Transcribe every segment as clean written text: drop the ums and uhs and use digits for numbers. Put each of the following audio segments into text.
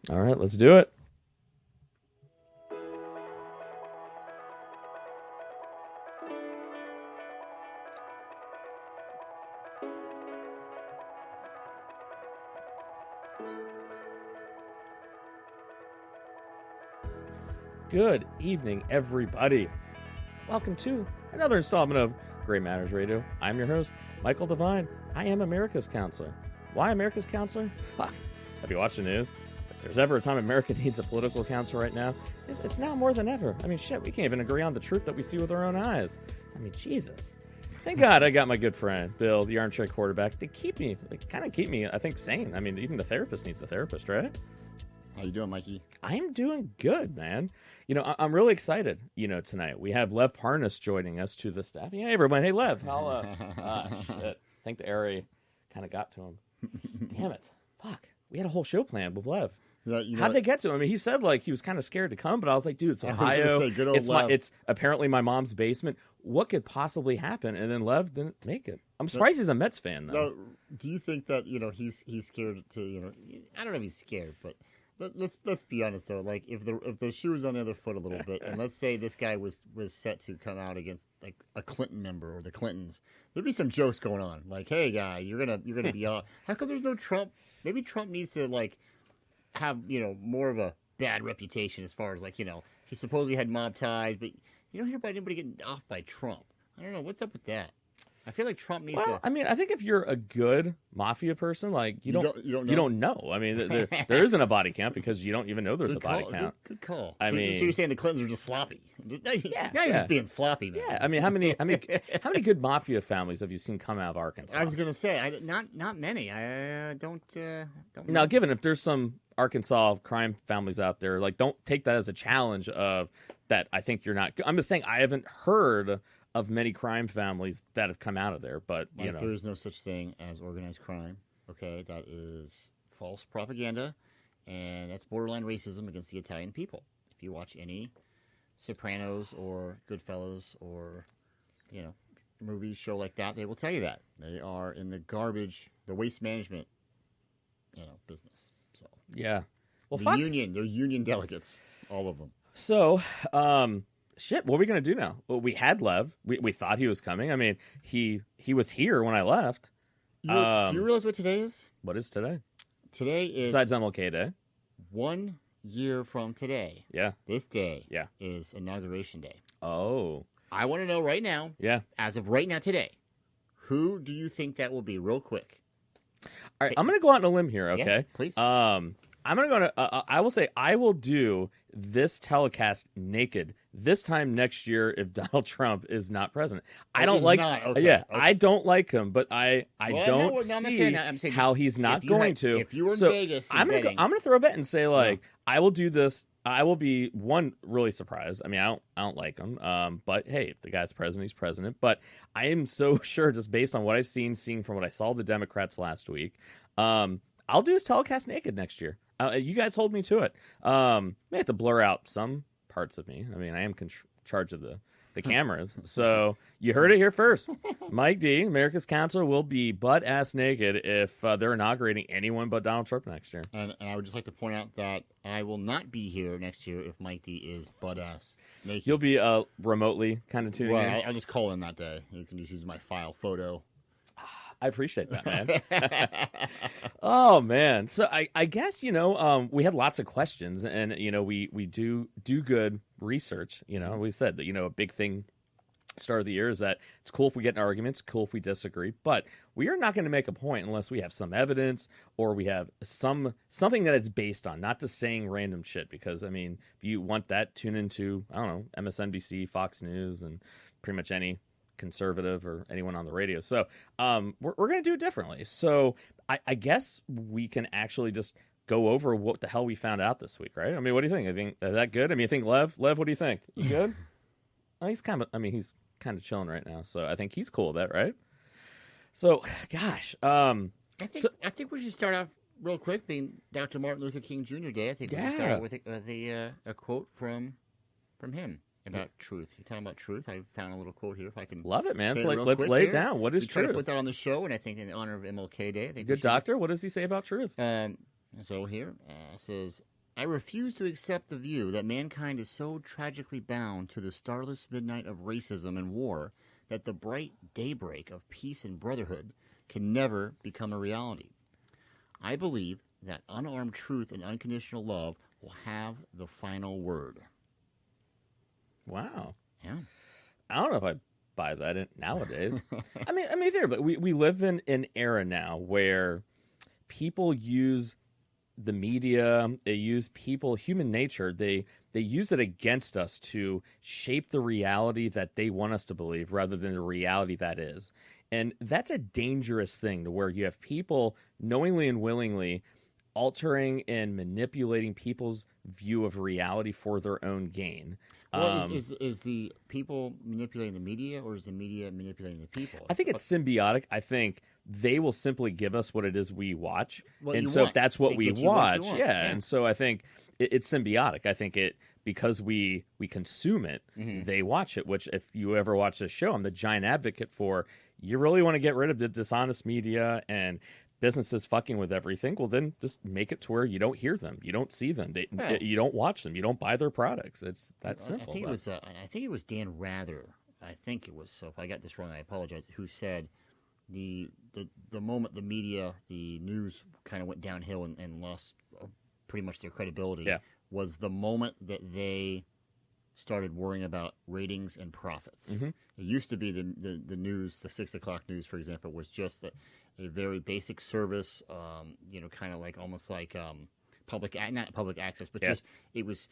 All right, let's do it. Good evening, everybody. Welcome to another installment of Great Matters Radio. I'm your host, Michael Devine. I am America's counselor. Why America's counselor? Fuck. Have you watched the news? If there's ever a time America needs a political counselor right now, it's now more than ever. I mean, shit, we can't even agree on the truth that we see with our own eyes. I mean, Jesus. Thank God I got my good friend, Bill, the armchair quarterback. They kind of keep me, I think, sane. I mean, even the therapist needs a therapist, right? How you doing, Mikey? I'm doing good, man. You know, I'm really excited, tonight. We have Lev Parnas joining us to the staff. Hey, everyone. Hey, Lev. Shit. I think the area kind of got to him. Damn it. Fuck. We had a whole show planned with Lev. How'd they get to him? I mean, he said, he was kind of scared to come, but I was like, dude, it's Ohio. Good old Lev. It's apparently my mom's basement. What could possibly happen? And then Lev didn't make it. I'm surprised he's a Mets fan, though. No, do you think that, he's scared to, I don't know if he's scared, but let's be honest, though. Like, if the shoe was on the other foot a little bit, and let's say this guy was set to come out against, like, a Clinton member or the Clintons, there'd be some jokes going on. Like, hey, guy, you're gonna be how come there's no Trump? Maybe Trump needs to, like, have, more of a bad reputation as far as, like, he supposedly had mob ties, but you don't hear about anybody getting off by Trump. I don't know. What's up with that? I feel like Trump needs to... I mean, I think if you're a good mafia person, like, you don't know. I mean, there isn't a body count because you don't even know there's a body count. Good call. I mean... So you're saying the Clintons are just sloppy? Now you're just being sloppy, man. Yeah, I mean, how many good mafia families have you seen come out of Arkansas? I was going to say, not many. I don't Now, given if there's some Arkansas crime families out there, like, don't take that as a challenge of that I think you're not... I'm just saying I haven't heard of many crime families that have come out of there, but there is no such thing as organized crime. Okay, that is false propaganda, and that's borderline racism against the Italian people. If you watch any Sopranos or Goodfellas or movies, show like that, they will tell you that they are in the garbage, the waste management, business. So yeah, well, they're union delegates, all of them. So, shit, what are we going to do now? Well, we had Lev. We thought he was coming. I mean, he was here when I left. Do you realize what today is? What is today? Today is... Besides MLK Day. 1 year from today. Yeah. This day yeah. is Inauguration Day. Oh. I want to know right now, as of right now today, who do you think that will be real quick? All right, I'm going to go out on a limb here, okay? Yeah, please. I'm going to go to, I will say I will do this telecast naked this time next year if Donald Trump is not president. I don't like, okay. I don't like him, but I don't see how he's not going to. If you were in Vegas, I'm going to throw a bet and say, I will do this. I will be really surprised. I mean, I don't like him. But hey, if the guy's president, he's president. But I am so sure, just based on what I've seeing from what I saw the Democrats last week, I'll do this telecast naked next year. You guys hold me to it. I have to blur out some parts of me. I mean, I am in charge of the cameras. So you heard it here first. Mike D, America's counselor, will be butt-ass naked if they're inaugurating anyone but Donald Trump next year. And I would just like to point out that I will not be here next year if Mike D is butt-ass naked. You'll be remotely kind of tuning in? I'll just call in that day. You can just use my file photo. I appreciate that, man. Oh, man. So I guess, we had lots of questions, and, we do good research. We said that, a big thing start of the year is that it's cool if we get in arguments, cool if we disagree, but we are not going to make a point unless we have some evidence or we have something that it's based on, not just saying random shit. Because, I mean, if you want that, tune into, I don't know, MSNBC, Fox News, and pretty much any conservative or anyone on the radio. So we're going to do it differently. So I guess we can actually just go over what the hell we found out this week, right? I mean, what do you think? I think is that good? I mean, you think Lev, what do you think? Is good? He's kind of chilling right now. So I think he's cool with that, right? So, gosh. I think we should start off real quick, being Dr. Martin Luther King Jr. Day. I think we should start out with a quote from him. About truth. You're talking about truth. I found a little quote here. If I can, love it, man. So let's lay it down. What is truth? Try to put that on the show, and I think in honor of MLK Day, I think good doctor. What does he say about truth? So here it says, I refuse to accept the view that mankind is so tragically bound to the starless midnight of racism and war that the bright daybreak of peace and brotherhood can never become a reality. I believe that unarmed truth and unconditional love will have the final word. Wow. Yeah. I don't know if I buy that nowadays. I mean, there, but we live in an era now where people use the media, they use human nature, they use it against us to shape the reality that they want us to believe rather than the reality that is. And that's a dangerous thing, to where you have people knowingly and willingly altering and manipulating people's view of reality for their own gain. Well, is the people manipulating the media, or is the media manipulating the people? I think it's symbiotic. I think they will simply give us what it is we watch. And so want. if that's what we watch, yeah. And so I think it's symbiotic. I think because we consume it, they watch it, which if you ever watch this show, I'm the giant advocate for, you really want to get rid of the dishonest media and businesses fucking with everything, well, then just make it to where you don't hear them, you don't see them, you don't watch them, you don't buy their products. It's that simple. I think it was Dan Rather. I think it was. So if I got this wrong, I apologize. Who said the moment the media, the news kind of went downhill and lost pretty much their credibility was the moment that they started worrying about ratings and profits. It used to be the news, the 6 o'clock news, for example, was just a very basic service, kind of like almost like not public access, but just it was,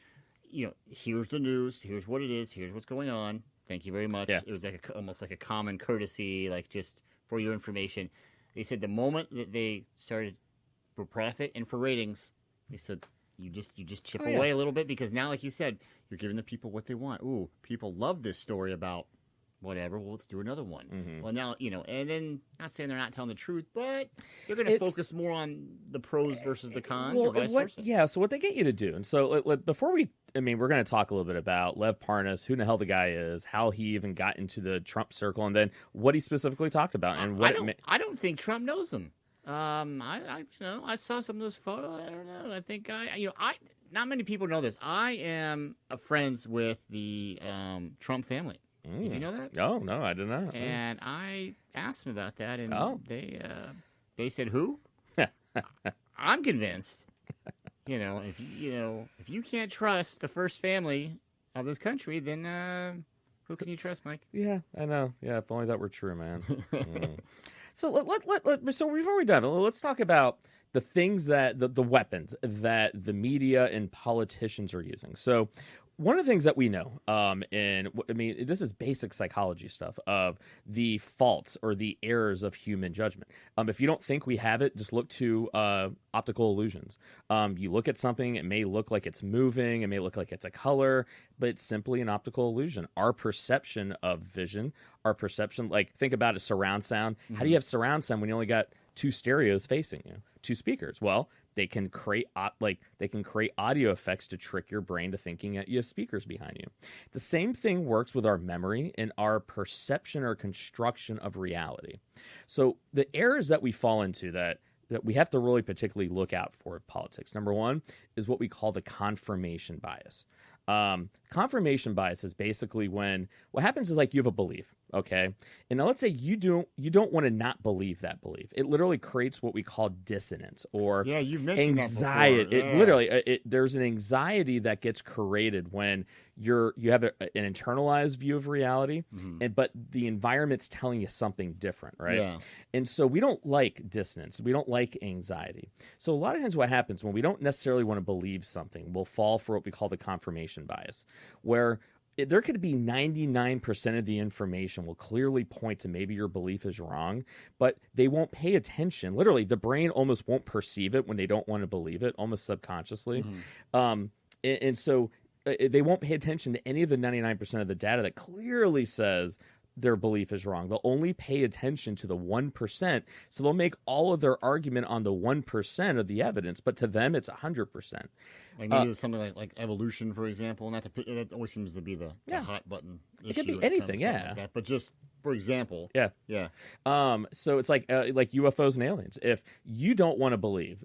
here's the news, here's what it is, here's what's going on. Thank you very much. Yeah. It was like almost like a common courtesy, like just for your information. They said the moment that they started for profit and for ratings, they said you just chip away a little bit, because now, like you said, you're giving the people what they want. Ooh, people love this story about whatever, well, let's do another one. Well, now, and then, not saying they're not telling the truth, but they're going to focus more on the pros versus the cons, or vice versa. Yeah, so what they get you to do, and so before we're going to talk a little bit about Lev Parnas, who the hell the guy is, how he even got into the Trump circle, and then what he specifically talked about, and what I don't think Trump knows him. I saw some of those photos. I don't know. I think not many people know this. I am friends with the Trump family. Did you know that? Oh, no, I did not. And I asked them about that, and they said, who? I'm convinced. If you can't trust the first family of this country, then who can you trust, Mike? Yeah, I know. Yeah, if only that were true, man. So so before we dive in, let's talk about the things that the weapons that the media and politicians are using. So one of the things that we know, this is basic psychology stuff, of the faults or the errors of human judgment. If you don't think we have it, just look to optical illusions. You look at something, it may look like it's moving, it may look like it's a color, but it's simply an optical illusion. Our perception of vision, think about a surround sound. How do you have surround sound when you only got two stereos facing you, two speakers? Well, they can create audio effects to trick your brain to thinking that you have speakers behind you. The same thing works with our memory and our perception or construction of reality. So the errors that we fall into that we have to really particularly look out for in politics. Number one is what we call the confirmation bias. Confirmation bias is basically when what happens is, like, you have a belief, okay? And now let's say you don't want to not believe that belief. It literally creates what we call dissonance or you've mentioned anxiety. That before. There's an anxiety that gets created when you have an internalized view of reality, but the environment's telling you something different, right? Yeah. And so we don't like dissonance. We don't like anxiety. So a lot of times what happens when we don't necessarily want to believe something, we'll fall for what we call the confirmation bias, where there could be 99% of the information will clearly point to maybe your belief is wrong, but they won't pay attention. Literally, the brain almost won't perceive it when they don't want to believe it, almost subconsciously. And so they won't pay attention to any of the 99% of the data that clearly says their belief is wrong. They'll only pay attention to the 1%. So they'll make all of their argument on the 1% of the evidence, but to them it's 100%. Like maybe there's something like evolution, for example, and that always seems to be the hot button issue. It could be anything, like that. But just for example, yeah. So it's like UFOs and aliens. If you don't want to believe,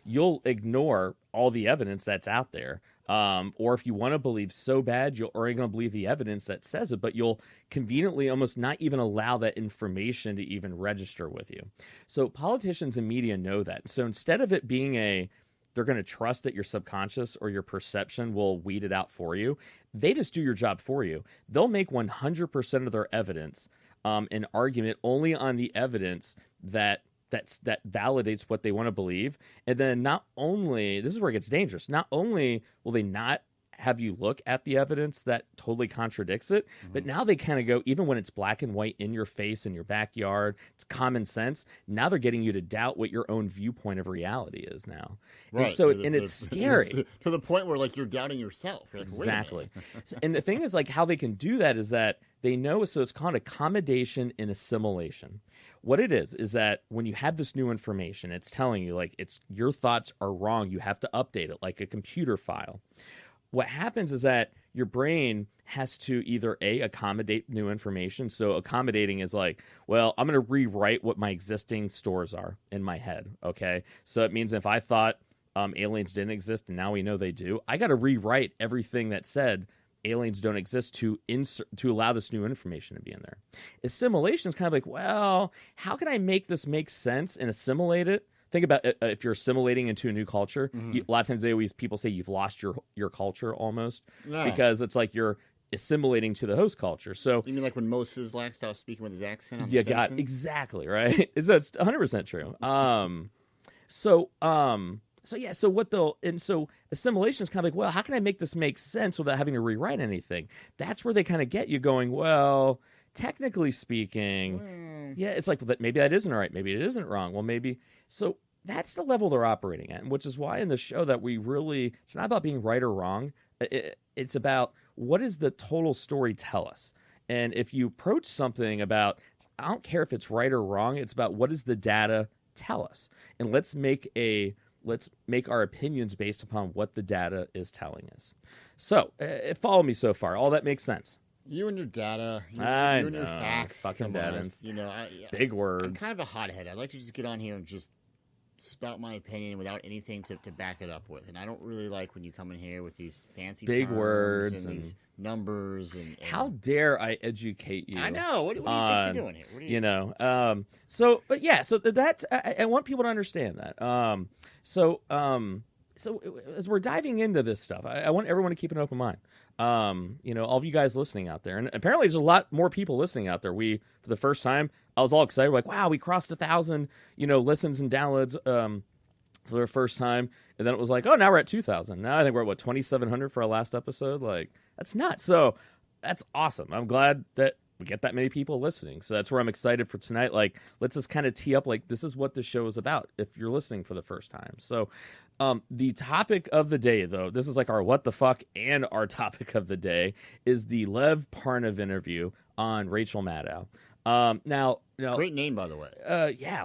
you'll ignore all the evidence that's out there. Or if you want to believe so bad, you're only going to believe the evidence that says it, but you'll conveniently almost not even allow that information to even register with you. So politicians and media know that. So instead of it being they're going to trust that your subconscious or your perception will weed it out for you, they just do your job for you. They'll make 100% of their evidence an argument only on the evidence that validates what they want to believe. And then not only, this is where it gets dangerous, not only will they not have you look at the evidence that totally contradicts it, but now they kind of go, even when it's black and white in your face, in your backyard, it's common sense. Now they're getting you to doubt what your own viewpoint of reality is now. Right. And so, it's scary. To the point where, like, you're doubting yourself. You're like, exactly. And the thing is, like, how they can do that is that they know, so it's called accommodation and assimilation. What it is that when you have this new information, it's telling you, like, your thoughts are wrong. You have to update it like a computer file. What happens is that your brain has to either accommodate new information. So accommodating is like, well, I'm going to rewrite what my existing stores are in my head. Okay. So it means if I thought aliens didn't exist and now we know they do, I got to rewrite everything that said aliens don't exist to allow this new information to be in there. Assimilation is kind of like, well, how can I make this make sense and assimilate it? Think about if you're assimilating into a new culture. A lot of times people say you've lost your culture almost because it's like you're assimilating to the host culture. So you mean like when Moses Lack stopped speaking with his accent on The Simpsons? Exactly, right? That's 100% true. So assimilation is kind of like, well, how can I make this make sense without having to rewrite anything? That's where they kind of get you going, well, technically speaking, it's like maybe that isn't right. Maybe it isn't wrong. Well, maybe. So that's the level they're operating at, which is why in the show that it's not about being right or wrong. It's about what does the total story tell us? And if you approach something about, I don't care if it's right or wrong, it's about what does the data tell us? And let's make our opinions based upon what the data is telling us. So follow me so far. All that makes sense. You and your data, you and your facts. Fucking data. Big words. I'm kind of a hothead. I'd like to just get on here and just spout my opinion without anything to back it up with. And I don't really like when you come in here with these fancy big terms words and these numbers. And how dare I educate you? I know. What do you think you're doing here? What do you know? So that's I want people to understand that. So as we're diving into this stuff, I want everyone to keep an open mind. All of you guys listening out there, and apparently there's a lot more people listening out there. For the first time, I was all excited, like, wow, we crossed 1,000, listens and downloads, for the first time. And then it was like, oh, now we're at 2,000. Now I think we're at 2,700 for our last episode. Like, that's nuts. So that's awesome. I'm glad that we get that many people listening. So that's where I'm excited for tonight. Like, let's just kind of tee up, like, this is what the show is about if you're listening for the first time. So the topic of the day, though, this is like our what the fuck, and our topic of the day is the Lev Parnas interview on Rachel Maddow. Now, great name, by the way.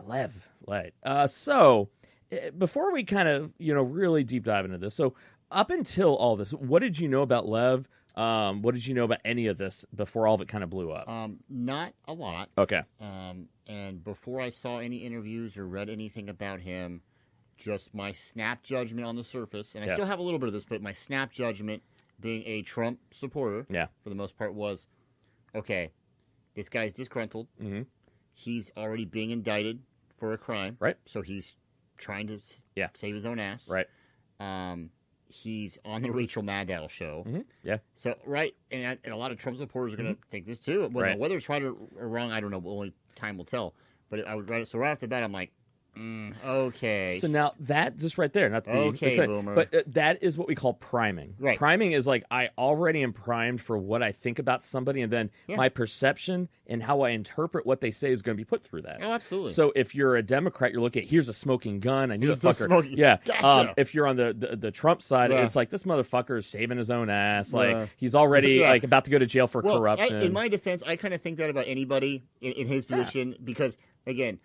Lev. Right. So before we kind of, really deep dive into this, so up until all this, what did you know about Lev? What did you know about any of this before all of it kind of blew up? Not a lot. Okay. And before I saw any interviews or read anything about him, just my snap judgment on the surface, and I still have a little bit of this, but my snap judgment, being a Trump supporter, for the most part, was, okay, this guy's disgruntled. Mm-hmm. He's already being indicted for a crime. Right. So he's trying to save his own ass. Right. He's on the Rachel Maddow show. Mm-hmm. Yeah. So, right, and a lot of Trump supporters are going to think this too. Whether it's right or wrong, I don't know. Only time will tell. But I would write it. So right off the bat, I'm like, Okay. So now that just right there, not to be Okay, boomer. but that is what we call priming. Right. Priming is like I already am primed for what I think about somebody, and then my perception and how I interpret what they say is going to be put through that. Oh, absolutely. So if you're a Democrat, you're looking at here's a smoking gun. I knew Here's the the fucker. smoking- Yeah. Gotcha. If you're on the Trump side, it's like this motherfucker is saving his own ass. Like Yeah. he's already Yeah. like about to go to jail for corruption. In my defense, I kind of think that about anybody in his position because, again,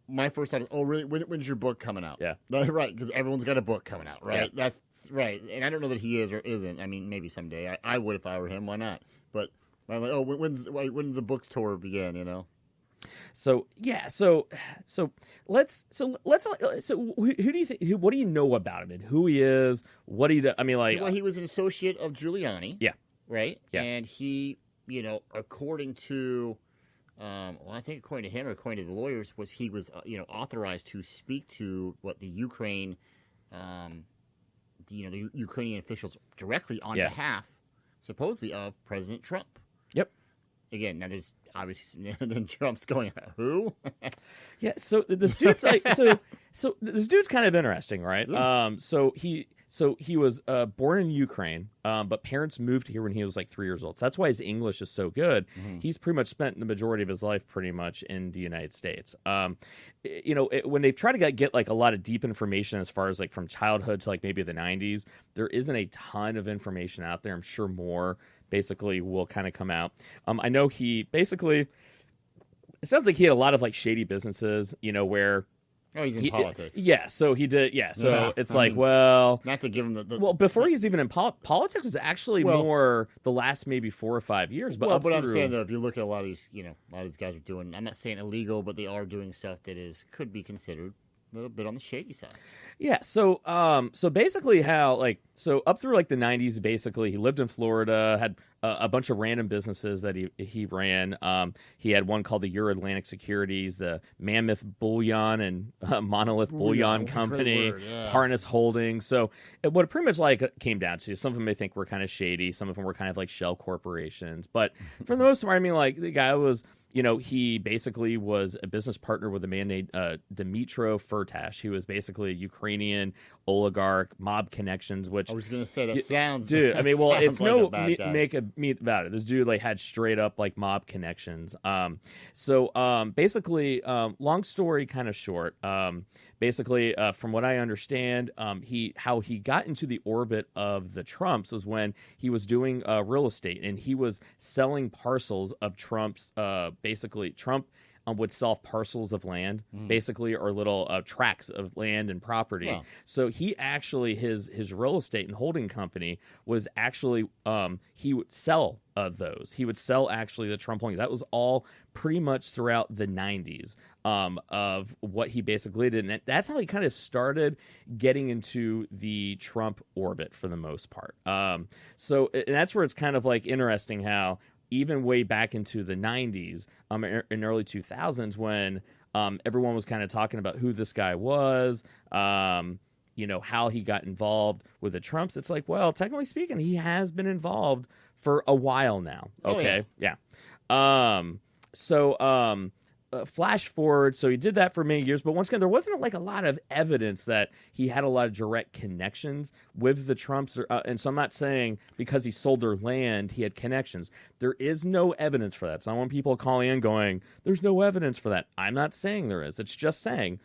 my first thought is, oh, really? When's your book coming out? Yeah. Right, because everyone's got a book coming out, right? Yeah. That's right. And I don't know that he is or isn't. I mean, maybe someday. I would if I were him. Why not? But I'm like, oh, when does the book tour begin, you know? So yeah, so let's who do you think? What do you know about him and who he is? What do you? I mean, like, Well, he was an associate of Giuliani. Yeah. Right. Yeah. And he, according to, I think according to him or according to the lawyers, he was authorized to speak to the Ukraine, the Ukrainian officials directly on behalf, supposedly, of President Trump. Yep. Again, now there's obviously then Trump's going, who? Yeah. So this dude's like so this dude's kind of interesting, right? Yeah. So he was born in Ukraine, but parents moved here when he was like 3 years old. So that's why his English is so good. Mm-hmm. He's pretty much spent the majority of his life pretty much in the United States. When they've tried to get like a lot of deep information as far as like from childhood to like maybe the 90s, there isn't a ton of information out there. I'm sure more basically will kind of come out. I know he basically, it sounds like he had a lot of like shady businesses, where. Oh, he's in politics. Yeah, so he did. Yeah, so Yeah, it's I like, mean, well, not to give him the well, before he was even in politics, was actually more the last maybe 4 or 5 years. But but I'm saying though, if you look at a lot of these, a lot of these guys are doing. I'm not saying illegal, but they are doing stuff that could be considered a little bit on the shady side. Yeah, so basically so up through like the 90s, basically he lived in Florida, had a bunch of random businesses that he ran. He had one called the Euro Atlantic Securities, the Mammoth Bullion and Monolith Bullion Company, Parnas Holdings. So what it pretty much like came down to, some of them I think were kind of shady, some of them were kind of like shell corporations, but for the most part, I mean, like the guy was. He basically was a business partner with a man named Dmytro Firtash. He was basically a Ukrainian oligarch, mob connections. Which I was going to say that sounds, dude. I mean, well, it's like no a bad guy. make a meat about it. This dude like had straight up like mob connections. Basically, long story kind of short. Basically, from what I understand, how he got into the orbit of the Trumps was when he was doing real estate and he was selling parcels of Trump's. Basically, Trump would sell parcels of land, basically, or little tracts of land and property. Yeah. So he actually his real estate and holding company was actually he would sell those. He would sell actually the Trump holdings. That was all pretty much throughout the 90s of what he basically did. And that's how he kind of started getting into the Trump orbit for the most part. And that's where it's kind of like interesting how even way back into the 90s, in early 2000s, when everyone was kind of talking about who this guy was, how he got involved with the Trumps, it's like, well, technically speaking, he has been involved for a while now. Okay, yeah. Flash forward, so he did that for many years, but once again, there wasn't like a lot of evidence that he had a lot of direct connections with the Trumps, and so I'm not saying because he sold their land he had connections. There is no evidence for that. So I want people calling in going, "There's no evidence for that." I'm not saying there is. It's just saying,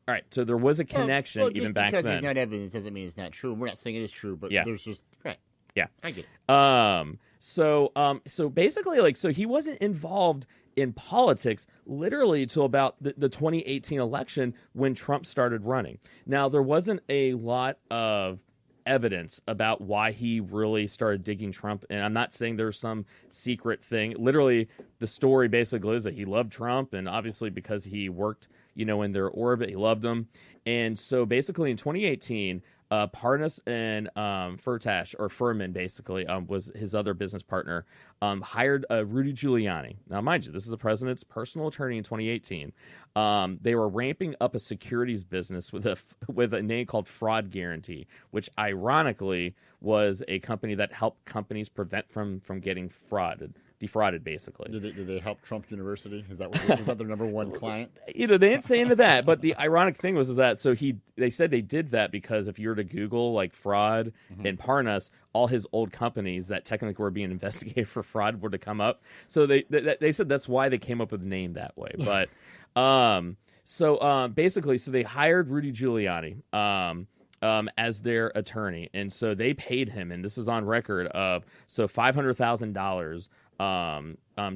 all right, so there was a connection even back then. Because there's not evidence doesn't mean it's not true. We're not saying it is true, but there's just right. Yeah, I get it. So basically, like, so he wasn't involved in politics literally till about the 2018 election when Trump started running. Now, there wasn't a lot of evidence about why he really started digging Trump, and I'm not saying there's some secret thing. Literally, the story basically is that he loved Trump, and obviously because he worked, in their orbit, he loved him. And so basically in 2018, Parnas and Firtash, or Furman, basically, was his other business partner, hired Rudy Giuliani. Now, mind you, this is the president's personal attorney in 2018. They were ramping up a securities business with a name called Fraud Guarantee, which ironically was a company that helped companies prevent from getting frauded. defrauded, basically. Did they help Trump University? Was that their number one client? They didn't say into that, but the ironic thing was that they said they did that because if you were to Google like fraud and Parnas, all his old companies that technically were being investigated for fraud were to come up. So they said that's why they came up with the name that way. But basically, they hired Rudy Giuliani as their attorney, and so they paid him, and this is on record of $500,000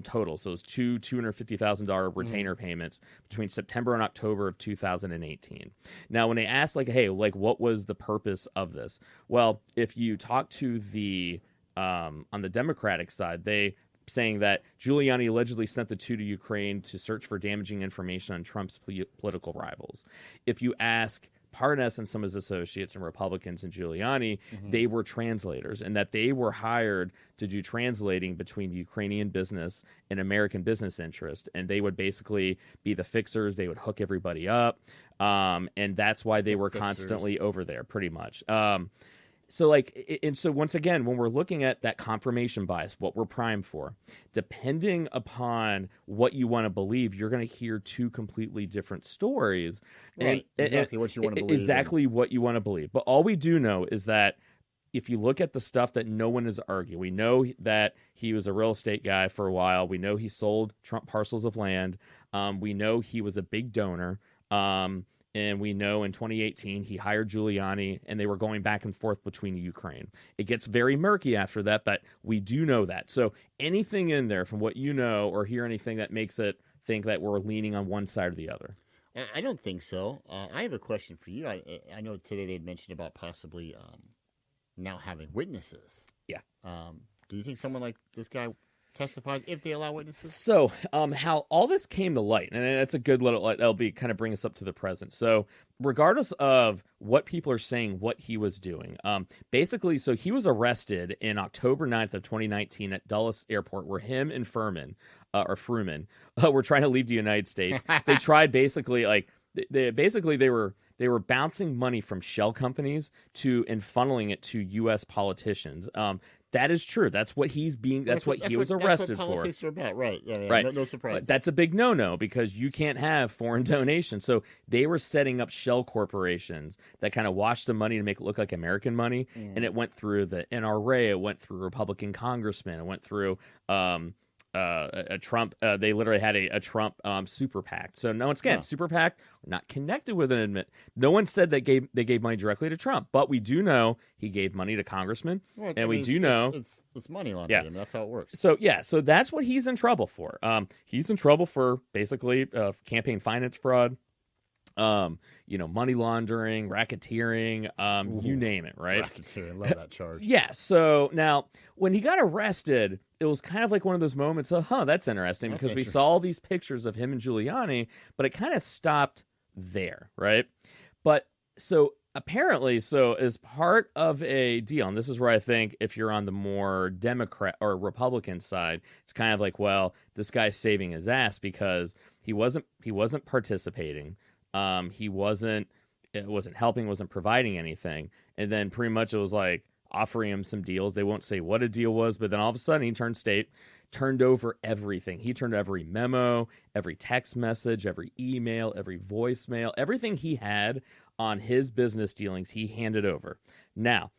total. So it's $250,000 retainer payments between September and October of 2018. Now, when they asked, like, hey, like, what was the purpose of this? Well, if you talk to the on the Democratic side, they saying that Giuliani allegedly sent the two to Ukraine to search for damaging information on Trump's political rivals. If you ask Parnas and some of his associates and Republicans and Giuliani, they were translators, and that they were hired to do translating between the Ukrainian business and American business interest. And they would basically be the fixers. They would hook everybody up. And that's why they were constantly over there, pretty much. So once again, when we're looking at that confirmation bias, what we're primed for, depending upon what you want to believe, you're going to hear two completely different stories. Right. Exactly what you want to believe. Exactly what you want to believe. But all we do know is that if you look at the stuff that no one is arguing, we know that he was a real estate guy for a while. We know he sold Trump parcels of land. We know he was a big donor. And we know in 2018 he hired Giuliani, and they were going back and forth between Ukraine. It gets very murky after that, but we do know that. So anything in there from what you know or hear anything that makes it think that we're leaning on one side or the other? I don't think so. I have a question for you. I know today they had mentioned about possibly now having witnesses. Yeah. Do you think someone like this guy testifies if they allow witnesses? So how all this came to light, and it's a good little, that'll be kind of bring us up to the present. So regardless of what people are saying, what he was doing, basically, so he was arrested in October 9th of 2019 at Dulles Airport, where him and Fruman were trying to leave the United States. They tried basically they were bouncing money from shell companies and funneling it to U.S. politicians. That is true. That's what he was arrested for. Politics are about, right? Yeah, right. No surprise. But that's a big no-no because you can't have foreign donations. So they were setting up shell corporations that kind of washed the money to make it look like American money, and it went through the NRA, it went through Republican congressmen, it went through a Trump. They literally had a Trump super PAC. So no, once again, super PAC not connected with an admit. No one said they gave money directly to Trump, but we do know he gave money to congressmen, and we do know it's money laundering. Yeah, I mean, that's how it works. So so that's what he's in trouble for. He's in trouble for basically campaign finance fraud. Money laundering, racketeering, you name it, right? Racketeering, love that charge. Yeah. So now, when he got arrested, it was kind of like one of those moments of, that's interesting, because we saw all these pictures of him and Giuliani, but it kind of stopped there, right? But so apparently, as part of a deal, and this is where I think if you're on the more Democrat or Republican side, it's kind of like, well, this guy's saving his ass because he wasn't participating. He wasn't helping, wasn't providing anything. And then pretty much it was like offering him some deals. They won't say what a deal was, but then all of a sudden he turned over everything. He turned every memo, every text message, every email, every voicemail, everything he had on his business dealings, he handed over. Now,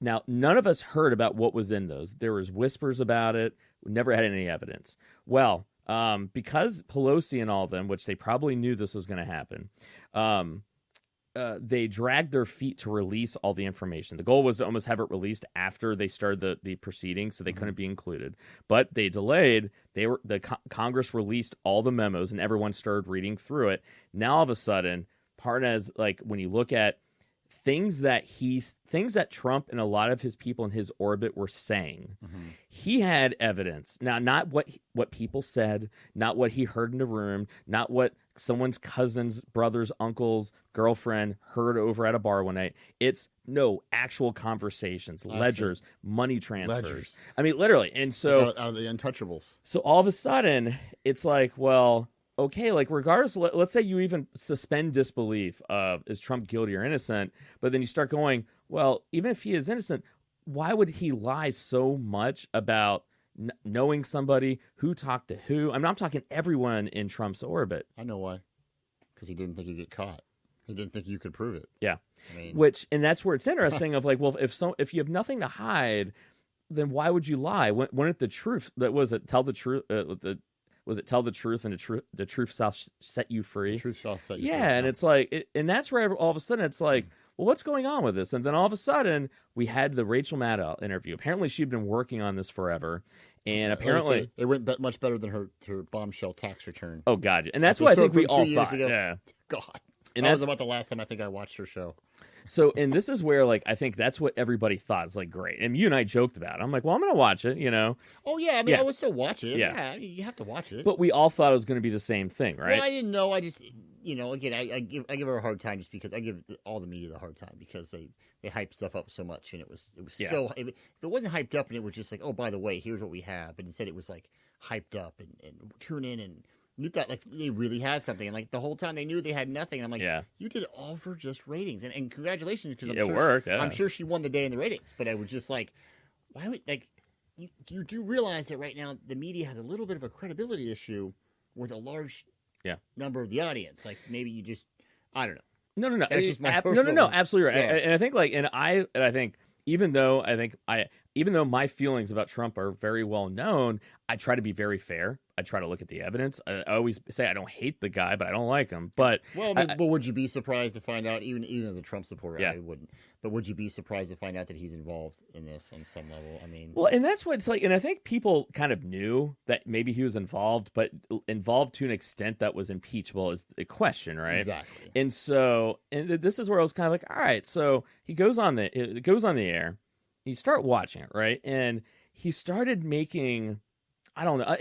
none of us heard about what was in those. There was whispers about it. We never had any evidence. Well, because Pelosi and all of them, which they probably knew this was going to happen, they dragged their feet to release all the information. The goal was to almost have it released after they started the proceedings, so they couldn't be included. But they delayed. Congress released all the memos, and everyone started reading through it. Now all of a sudden, Parnas, like when you look at things that Trump and a lot of his people in his orbit were saying, he had evidence. Now, not what people said, not what he heard in the room, not what someone's cousin's brother's uncle's girlfriend heard over at a bar one night. It's actual conversations, ledgers, money transfers. I mean, literally. And so out of the untouchables. So all of a sudden, it's like, well, okay, like regardless, let's say you even suspend disbelief of is Trump guilty or innocent, but then you start going, well, even if he is innocent, why would he lie so much about knowing somebody who talked to who. I mean, I'm talking everyone in Trump's orbit. I know why. Because he didn't think he'd get caught. He didn't think you could prove it. Yeah. I mean, And that's where it's interesting of like, well, if you have nothing to hide, then why would you lie? Wouldn't the truth, tell the truth, was it tell the truth, and the truth shall set you free? the truth shall set you free. Yeah, and it's like, and that's where all of a sudden it's like, well, what's going on with this? And then all of a sudden we had the Rachel Maddow interview. Apparently she'd been working on this forever, and apparently it went much better than her bombshell tax return. Oh God, and that's what I think we all thought. Ago. Yeah, God, and that was about the last time I think I watched her show. So, and this is where, like, I think that's what everybody thought. It's like, great. And you and I joked about it. I'm like, well, I'm going to watch it, you know. Oh, yeah. I mean, I would still watch it. Yeah. I mean, you have to watch it. But we all thought it was going to be the same thing, right? Well, I didn't know. I just, again, I give her a hard time just because I give all the media the hard time because they hype stuff up so much. And it was so, if it wasn't hyped up and it was just like, oh, by the way, here's what we have. And instead it was like hyped up and tune in and you thought like they really had something, and like the whole time they knew they had nothing. And I'm like, you did it all for just ratings, and congratulations because it worked. Yeah. I'm sure she won the day in the ratings. But I was just like, why would like you do realize that right now the media has a little bit of a credibility issue with a large number of the audience. Like maybe you just I don't know. No. That's just my no. Absolutely right. Yeah. And I think like I think even though my feelings about Trump are very well known, I try to be very fair. I try to look at the evidence. I always say I don't hate the guy, but I don't like him. But but would you be surprised to find out, even as a Trump supporter, yeah. I wouldn't. But would you be surprised to find out that he's involved in this on some level? I mean, well, and that's what it's like. And I think people kind of knew that maybe he was involved, but involved to an extent that was impeachable is a question, right? Exactly. And so, and this is where I was kind of like, all right. So it goes on the air. You start watching it, right? And he started making. I don't know.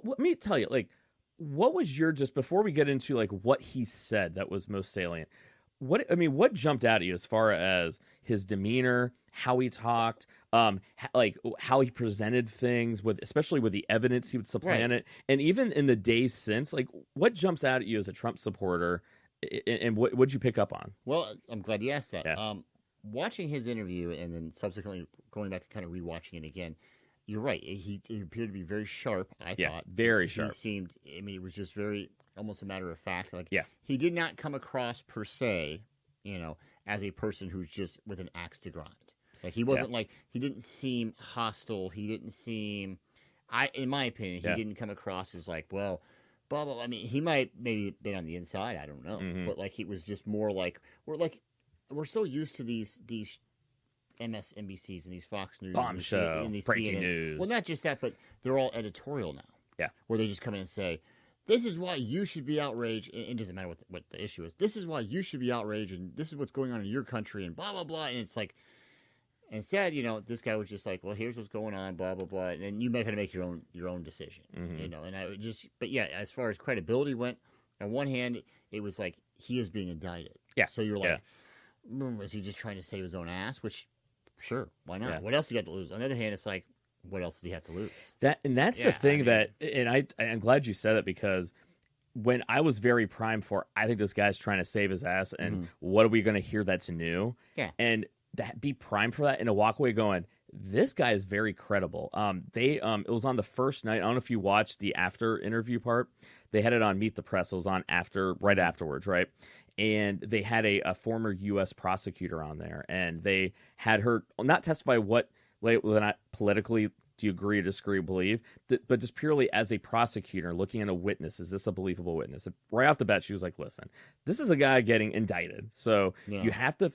Let me tell you, like, what was your, just before we get into like what he said that was most salient? What jumped out at you as far as his demeanor, how he talked, like how he presented things especially with the evidence he would supplant it, and even in the days since, like, what jumps out at you as a Trump supporter, and what'd you pick up on? Well, I'm glad you asked that. Yeah. Watching his interview and then subsequently going back and kind of rewatching it again. You're right. He appeared to be very sharp, I thought. Very sharp. He seemed, I mean, it was just very, almost a matter of fact. Like, he did not come across, per se, as a person who's just with an axe to grind. Like, he wasn't like, he didn't seem hostile. He didn't seem, in my opinion, he didn't come across as like, well, blah, blah, blah. I mean, he might maybe been on the inside, I don't know. Mm-hmm. But, like, he was just more like, we're so used to these MSNBCs and these Fox News bombshell, and these breaking CNN. news. Well, not just that, but they're all editorial now. Yeah, where they just come in and say, "This is why you should be outraged." And it doesn't matter what the issue is. This is why you should be outraged, and this is what's going on in your country, and blah blah blah. And it's like, instead, this guy was just like, "Well, here's what's going on, blah blah blah," and then you may have to make your own decision, mm-hmm. And I would just, but yeah, as far as credibility went, on one hand, it was like he is being indicted. Yeah. So you're like, is he just trying to save his own ass? Which, sure, why not? Yeah. What else do you got to lose? On the other hand, it's like, what else does he have to lose? That's the thing I'm glad you said that, because when I was very primed for, I think this guy's trying to save his ass, and what are we going to hear that's new? Yeah. And that be primed for that and a walk away going, this guy is very credible. It was on the first night. I don't know if you watched the after interview part. They had it on Meet the Press. It was on right afterwards, right? And they had a former U.S. prosecutor on there, and they had her not testify whether not politically do you agree or disagree or believe, but just purely as a prosecutor looking at a witness, is this a believable witness? And right off the bat, she was like, listen, this is a guy getting indicted, so you have to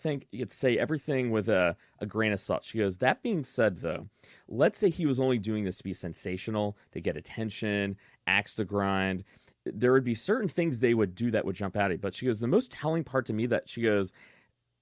say everything with a grain of salt. She goes, that being said, though, let's say he was only doing this to be sensational, to get attention, axe to grind. There would be certain things they would do that would jump out at you. But she goes, the most telling part to me that she goes,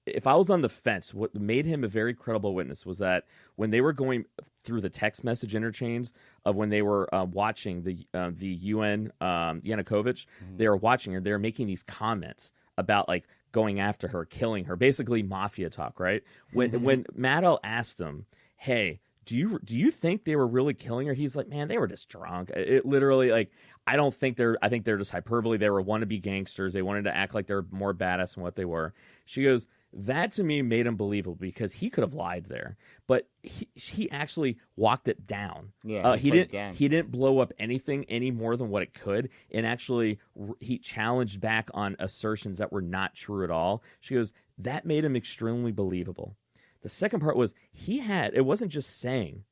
if I was on the fence, what made him a very credible witness was that when they were going through the text message interchange of when they were watching the UN Yanukovych, they were watching her. They were making these comments about like going after her, killing her, basically mafia talk, right? When Maddow asked him, hey, do you think they were really killing her? He's like, man, they were just drunk. It literally, like, I think they're just hyperbole. They were wannabe gangsters. They wanted to act like they're more badass than what they were. She goes, that to me made him believable because he could have lied there, but he actually walked it down. Yeah, he didn't blow up anything any more than what it could, and actually he challenged back on assertions that were not true at all. She goes, that made him extremely believable. The second part was it wasn't just saying,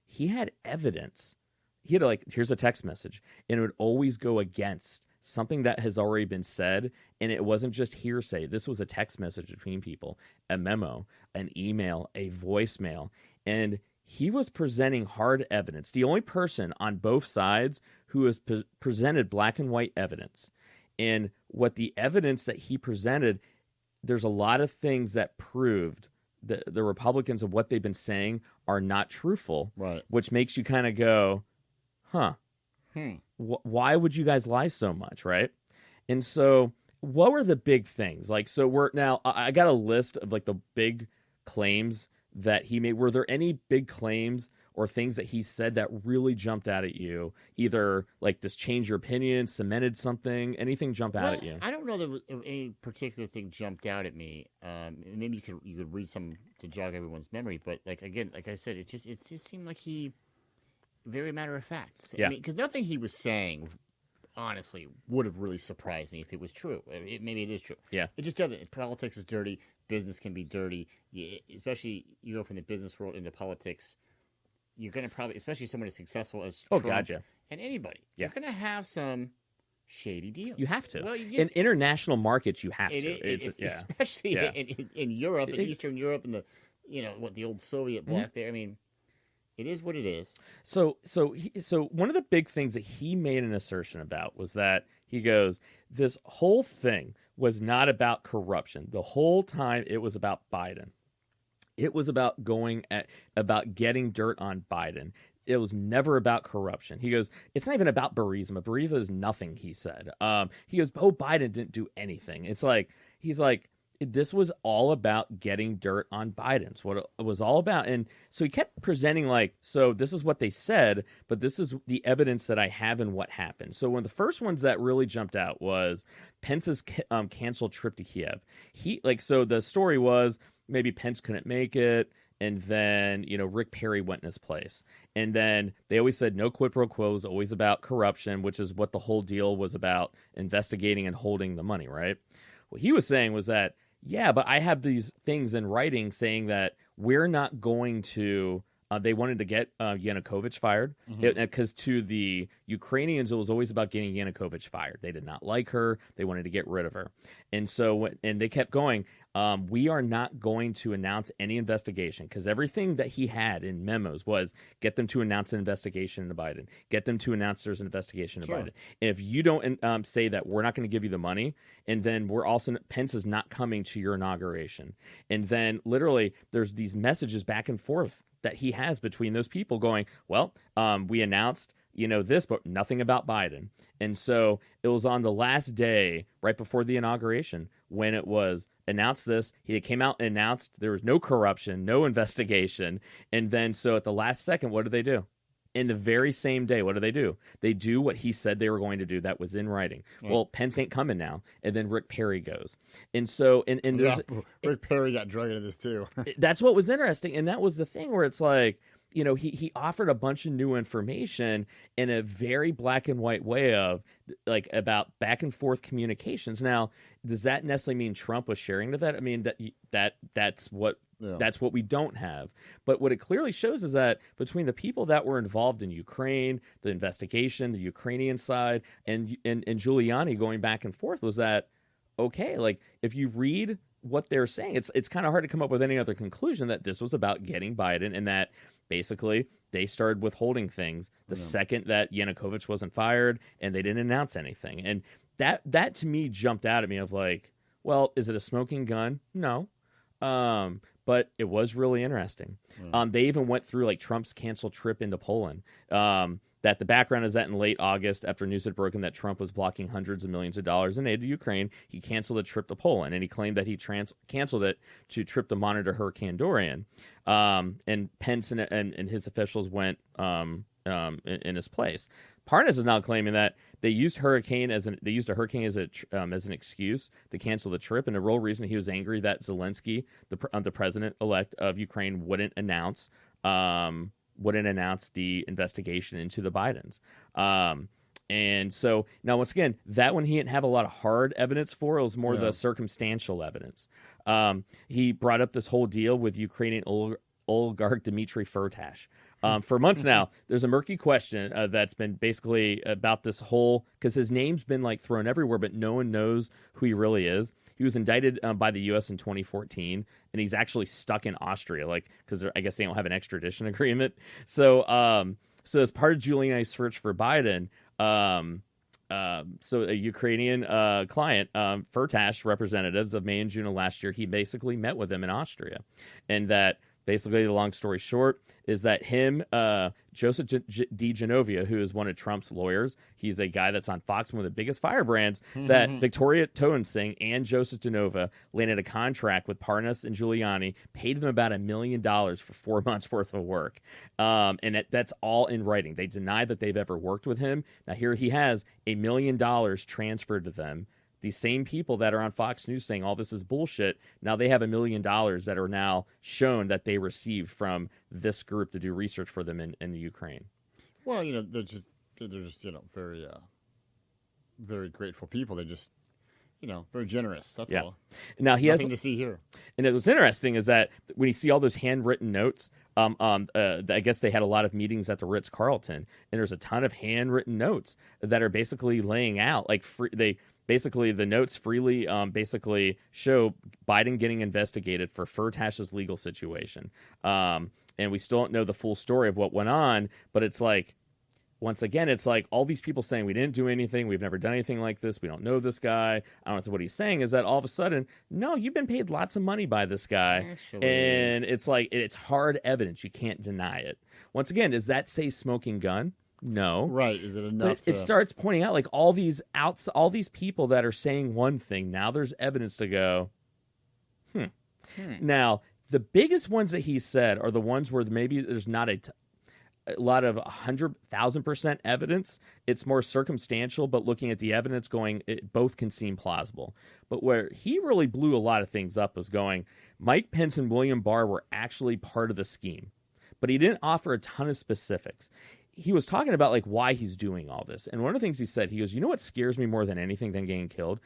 he had evidence. He had here's a text message, and it would always go against something that has already been said, and it wasn't just hearsay. This was a text message between people, a memo, an email, a voicemail, and he was presenting hard evidence. The only person on both sides who has presented black and white evidence. And what the evidence that he presented, there's a lot of things that proved the Republicans of what they've been saying are not truthful, right? Which makes you kind of go, huh, why would you guys lie so much, right? And so what were the big things? Like, so I got a list of like the big claims that he made. Were there any big claims or things that he said that really jumped out at you? Either like this changed your opinion, cemented something, anything jump out at you? I don't know that any particular thing jumped out at me. Maybe you could read some to jog everyone's memory, but like I said, it just seemed like he very matter of fact. Yeah. I mean, because nothing he was saying, honestly, would have really surprised me if it was true. Maybe it is true. Yeah. It just doesn't. Politics is dirty. Business can be dirty. Especially you go from the business world into politics. You're going to probably, especially someone as successful as Trump gotcha. and anybody, you're going to have some shady deals. You have to. Well, in international markets, you have to. Especially in Europe, in Eastern Europe, and the old Soviet bloc there. I mean, it is what it is. So one of the big things that he made an assertion about was that he goes, this whole thing was not about corruption. The whole time it was about Biden. It was about about getting dirt on Biden. It was never about corruption. He goes, it's not even about Burisma. Burisma is nothing, he said. He goes, Biden didn't do anything. It's like, he's like, this was all about getting dirt on Biden. It's what it was all about. And so he kept presenting like, so this is what they said, but this is the evidence that I have and what happened. So one of the first ones that really jumped out was Pence's canceled trip to Kiev. So the story was maybe Pence couldn't make it. And then, Rick Perry went in his place. And then they always said no quid pro quo, was always about corruption, which is what the whole deal was about, investigating and holding the money, right? What he was saying was that, yeah, but I have these things in writing saying that we're not going to they wanted to get Yanukovych fired because to the Ukrainians, it was always about getting Yanukovych fired. They did not like her. They wanted to get rid of her. And so and they kept going, we are not going to announce any investigation because everything that he had in memos was get them to announce an investigation into Biden, get them to announce there's an investigation into Biden. And if you don't say that, we're not going to give you the money. And then Pence is not coming to your inauguration. And then literally there's these messages back and forth that he has between those people going, well, we announced, this, but nothing about Biden. And so it was on the last day, right before the inauguration, when it was announced this, he came out and announced there was no corruption, no investigation. And then so at the last second, what did they do? In the very same day, what do? They do what he said they were going to do. That was in writing. Right. Well, Pence ain't coming now. And then Rick Perry goes. And so, Rick Perry got dragged into this too. That's what was interesting. And that was the thing where it's like, he offered a bunch of new information in a very black and white way of like about back and forth communications. Now, does that necessarily mean Trump was sharing to that? I mean, that's what we don't have. But what it clearly shows is that between the people that were involved in Ukraine, the investigation, the Ukrainian side, and Giuliani going back and forth was that, okay, like if you read what they're saying, it's kind of hard to come up with any other conclusion that this was about getting Biden and that basically they started withholding things the second that Yanukovych wasn't fired and they didn't announce anything. And that to me jumped out at me of like, well, is it a smoking gun? No. But but it was really interesting. They even went through like Trump's canceled trip into Poland. That the background is that in late August, after news had broken that Trump was blocking hundreds of millions of dollars in aid to Ukraine, he canceled a trip to Poland, and he claimed that he canceled it to trip to monitor Hurricane Dorian. And Pence and his officials went in his place. Parnas is now claiming that they used a hurricane as an excuse to cancel the trip, and the real reason he was angry that Zelensky, the president-elect of Ukraine, wouldn't announce the investigation into the Bidens. And so now, once again, that one he didn't have a lot of hard evidence for. It was more the circumstantial evidence. He brought up this whole deal with Ukrainian oligarch Dmitry Firtash. For months now, there's a murky question that's been basically about this whole, because his name's been like thrown everywhere, but no one knows who he really is. He was indicted by the U.S. in 2014, and he's actually stuck in Austria, like because I guess they don't have an extradition agreement. So, as part of Giuliani's search for Biden, so a Ukrainian client, Firtash representatives of May and June of last year, he basically met with him in Austria, and that. Basically, the long story short is that him, Joseph DiGenovia, who is one of Trump's lawyers, he's a guy that's on Fox, one of the biggest firebrands, that Victoria Toensing and Joseph DeNova landed a contract with Parnas and Giuliani, paid them about $1 million for 4 months worth of work. And that's all in writing. They deny that they've ever worked with him. Now, here he has $1 million transferred to them. These same people that are on Fox News saying all this is bullshit, now they have $1 million that are now shown that they received from this group to do research for them in the Ukraine. Well, they're just very, very grateful people. They're just, very generous. That's all. Now he Nothing to see here. And what's interesting is that when you see all those handwritten notes, I guess they had a lot of meetings at the Ritz-Carlton, and there's a ton of handwritten notes that are basically laying out like Basically, the notes freely basically show Biden getting investigated for Firtash's legal situation. And we still don't know the full story of what went on, but it's like, once again, it's like all these people saying we didn't do anything, we've never done anything like this, we don't know this guy. I don't know what he's saying is that all of a sudden, no, you've been paid lots of money by this guy. Actually. And it's like, it's hard evidence. You can't deny it. Once again, does that say smoking gun? No. Right. Is it enough? But it starts pointing out like all these people that are saying one thing. Now there's evidence to go, Now, the biggest ones that he said are the ones where maybe there's not a lot of 100,000% evidence. It's more circumstantial, but looking at the evidence going, it both can seem plausible. But where he really blew a lot of things up was going, Mike Pence and William Barr were actually part of the scheme. But he didn't offer a ton of specifics. He was talking about like why he's doing all this. And one of the things he said, he goes, you know what scares me more than anything than getting killed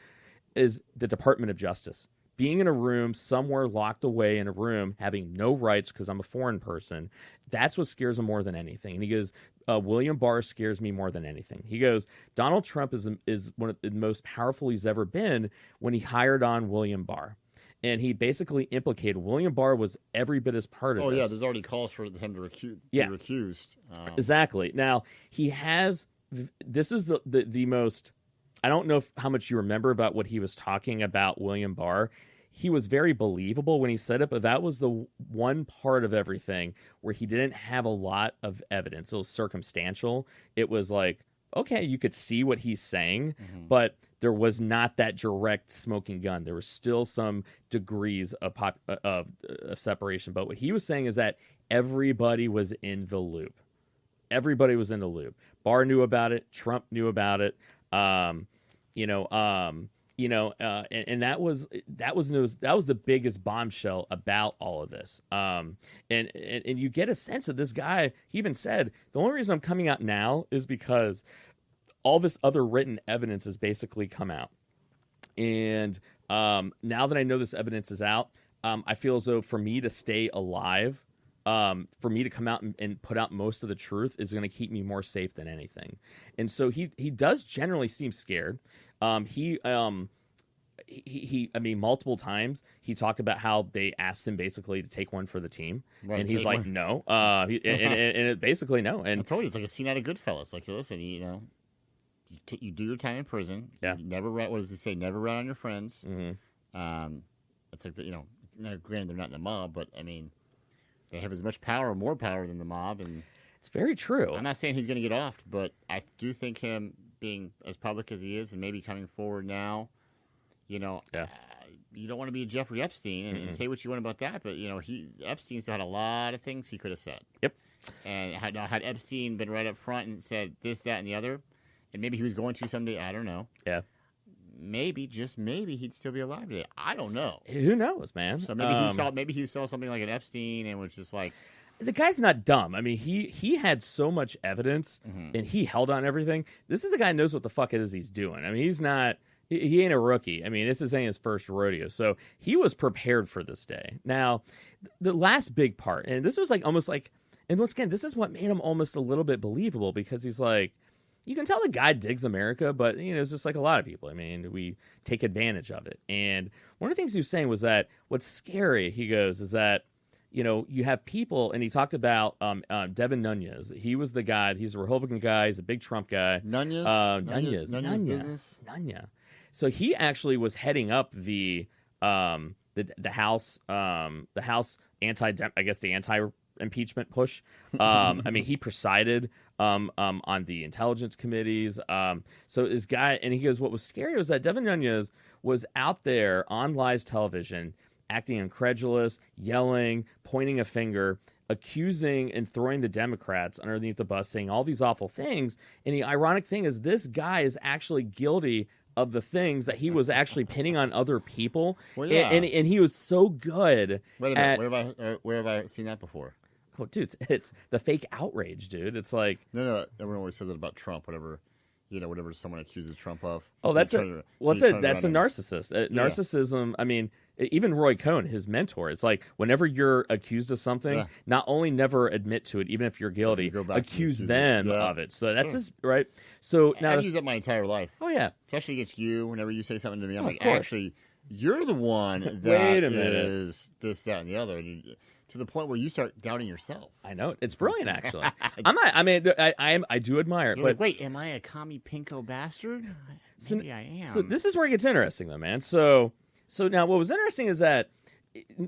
is the Department of Justice. Being in a room somewhere locked away in a room, having no rights because I'm a foreign person, that's what scares him more than anything. And he goes, William Barr scares me more than anything. He goes, Donald Trump is one of the most powerful he's ever been when he hired on William Barr. And he basically implicated William Barr was every bit as part of this. Oh, yeah, there's already calls for him to be recused. Exactly. Now, he has – this is the most – I don't know how much you remember about what he was talking about William Barr. He was very believable when he said it, but that was the one part of everything where he didn't have a lot of evidence. It was circumstantial. It was like, okay, you could see what he's saying, but there was not that direct smoking gun. There was still some degrees of separation. But what he was saying is that everybody was in the loop. Everybody was in the loop. Barr knew about it. Trump knew about it. And that was the biggest bombshell about all of this. And you get a sense of this guy. He even said the only reason I'm coming out now is because all this other written evidence has basically come out. And now that I know this evidence is out, I feel as though for me to stay alive, for me to come out and put out most of the truth is going to keep me more safe than anything. And so he does generally seem scared. He multiple times he talked about how they asked him basically to take one for the team, right, and he's like, one. No, and it basically no. And I told you, it's like a scene out of Goodfellas. Like, listen, you do your time in prison. Yeah. You never rat. What does he say? Never rat on your friends. Mm-hmm. It's like now, granted, they're not in the mob, but I mean, they have as much power or more power than the mob, and It's very true. I'm not saying he's going to get off, but I do think him being as public as he is, and maybe coming forward now, you know, you don't want to be a Jeffrey Epstein and say what you want about that, but you know, Epstein still had a lot of things he could have said. Yep. And had Epstein been right up front and said this, that, and the other, and maybe he was going to someday, I don't know. Yeah. Maybe, just maybe, he'd still be alive today. I don't know. Who knows, man? So maybe he saw something like an Epstein and was just like, the guy's not dumb. I mean, he had so much evidence and he held on everything. This is a guy who knows what the fuck it is he's doing. I mean, he's not. He ain't a rookie. I mean, this ain't his first rodeo. So he was prepared for this day. Now, the last big part, and this was like almost like, and once again, this is what made him almost a little bit believable because he's like, you can tell the guy digs America, but you know, it's just like a lot of people. I mean, we take advantage of it. And one of the things he was saying was that what's scary, he goes, is that, you know, you have people, and he talked about Devin Nunes. He was the guy. He's a Republican guy. He's a big Trump guy. Nunes business. Nunes. So he actually was heading up the House anti-impeachment push. I mean, he presided on the intelligence committees. So this guy, and he goes, what was scary was that Devin Nunes was out there on live television, acting incredulous, yelling, pointing a finger, accusing and throwing the Democrats underneath the bus, saying all these awful things. And the ironic thing is this guy is actually guilty of the things that he was actually pinning on other people. Well, yeah. And he was so good. Wait a minute, where have I seen that before? Oh, dude, it's the fake outrage, dude. It's like... No, everyone always says it about Trump, whatever someone accuses Trump of. Oh, that's a narcissist. Yeah. Narcissism, I mean, even Roy Cohn, his mentor, it's like whenever you're accused of something, not only never admit to it, even if you're guilty, accuse them of it. So that's his, right? So now I've used that my entire life. Oh, yeah. Especially against you, whenever you say something to me, I'm like, actually, you're the one that Wait a minute. is this, that, and the other. To the point where you start doubting yourself. I know. It's brilliant, actually. I do admire it. You're like, wait, am I a commie pinko bastard? Maybe I am. So this is where it gets interesting, though, man. So now what was interesting is that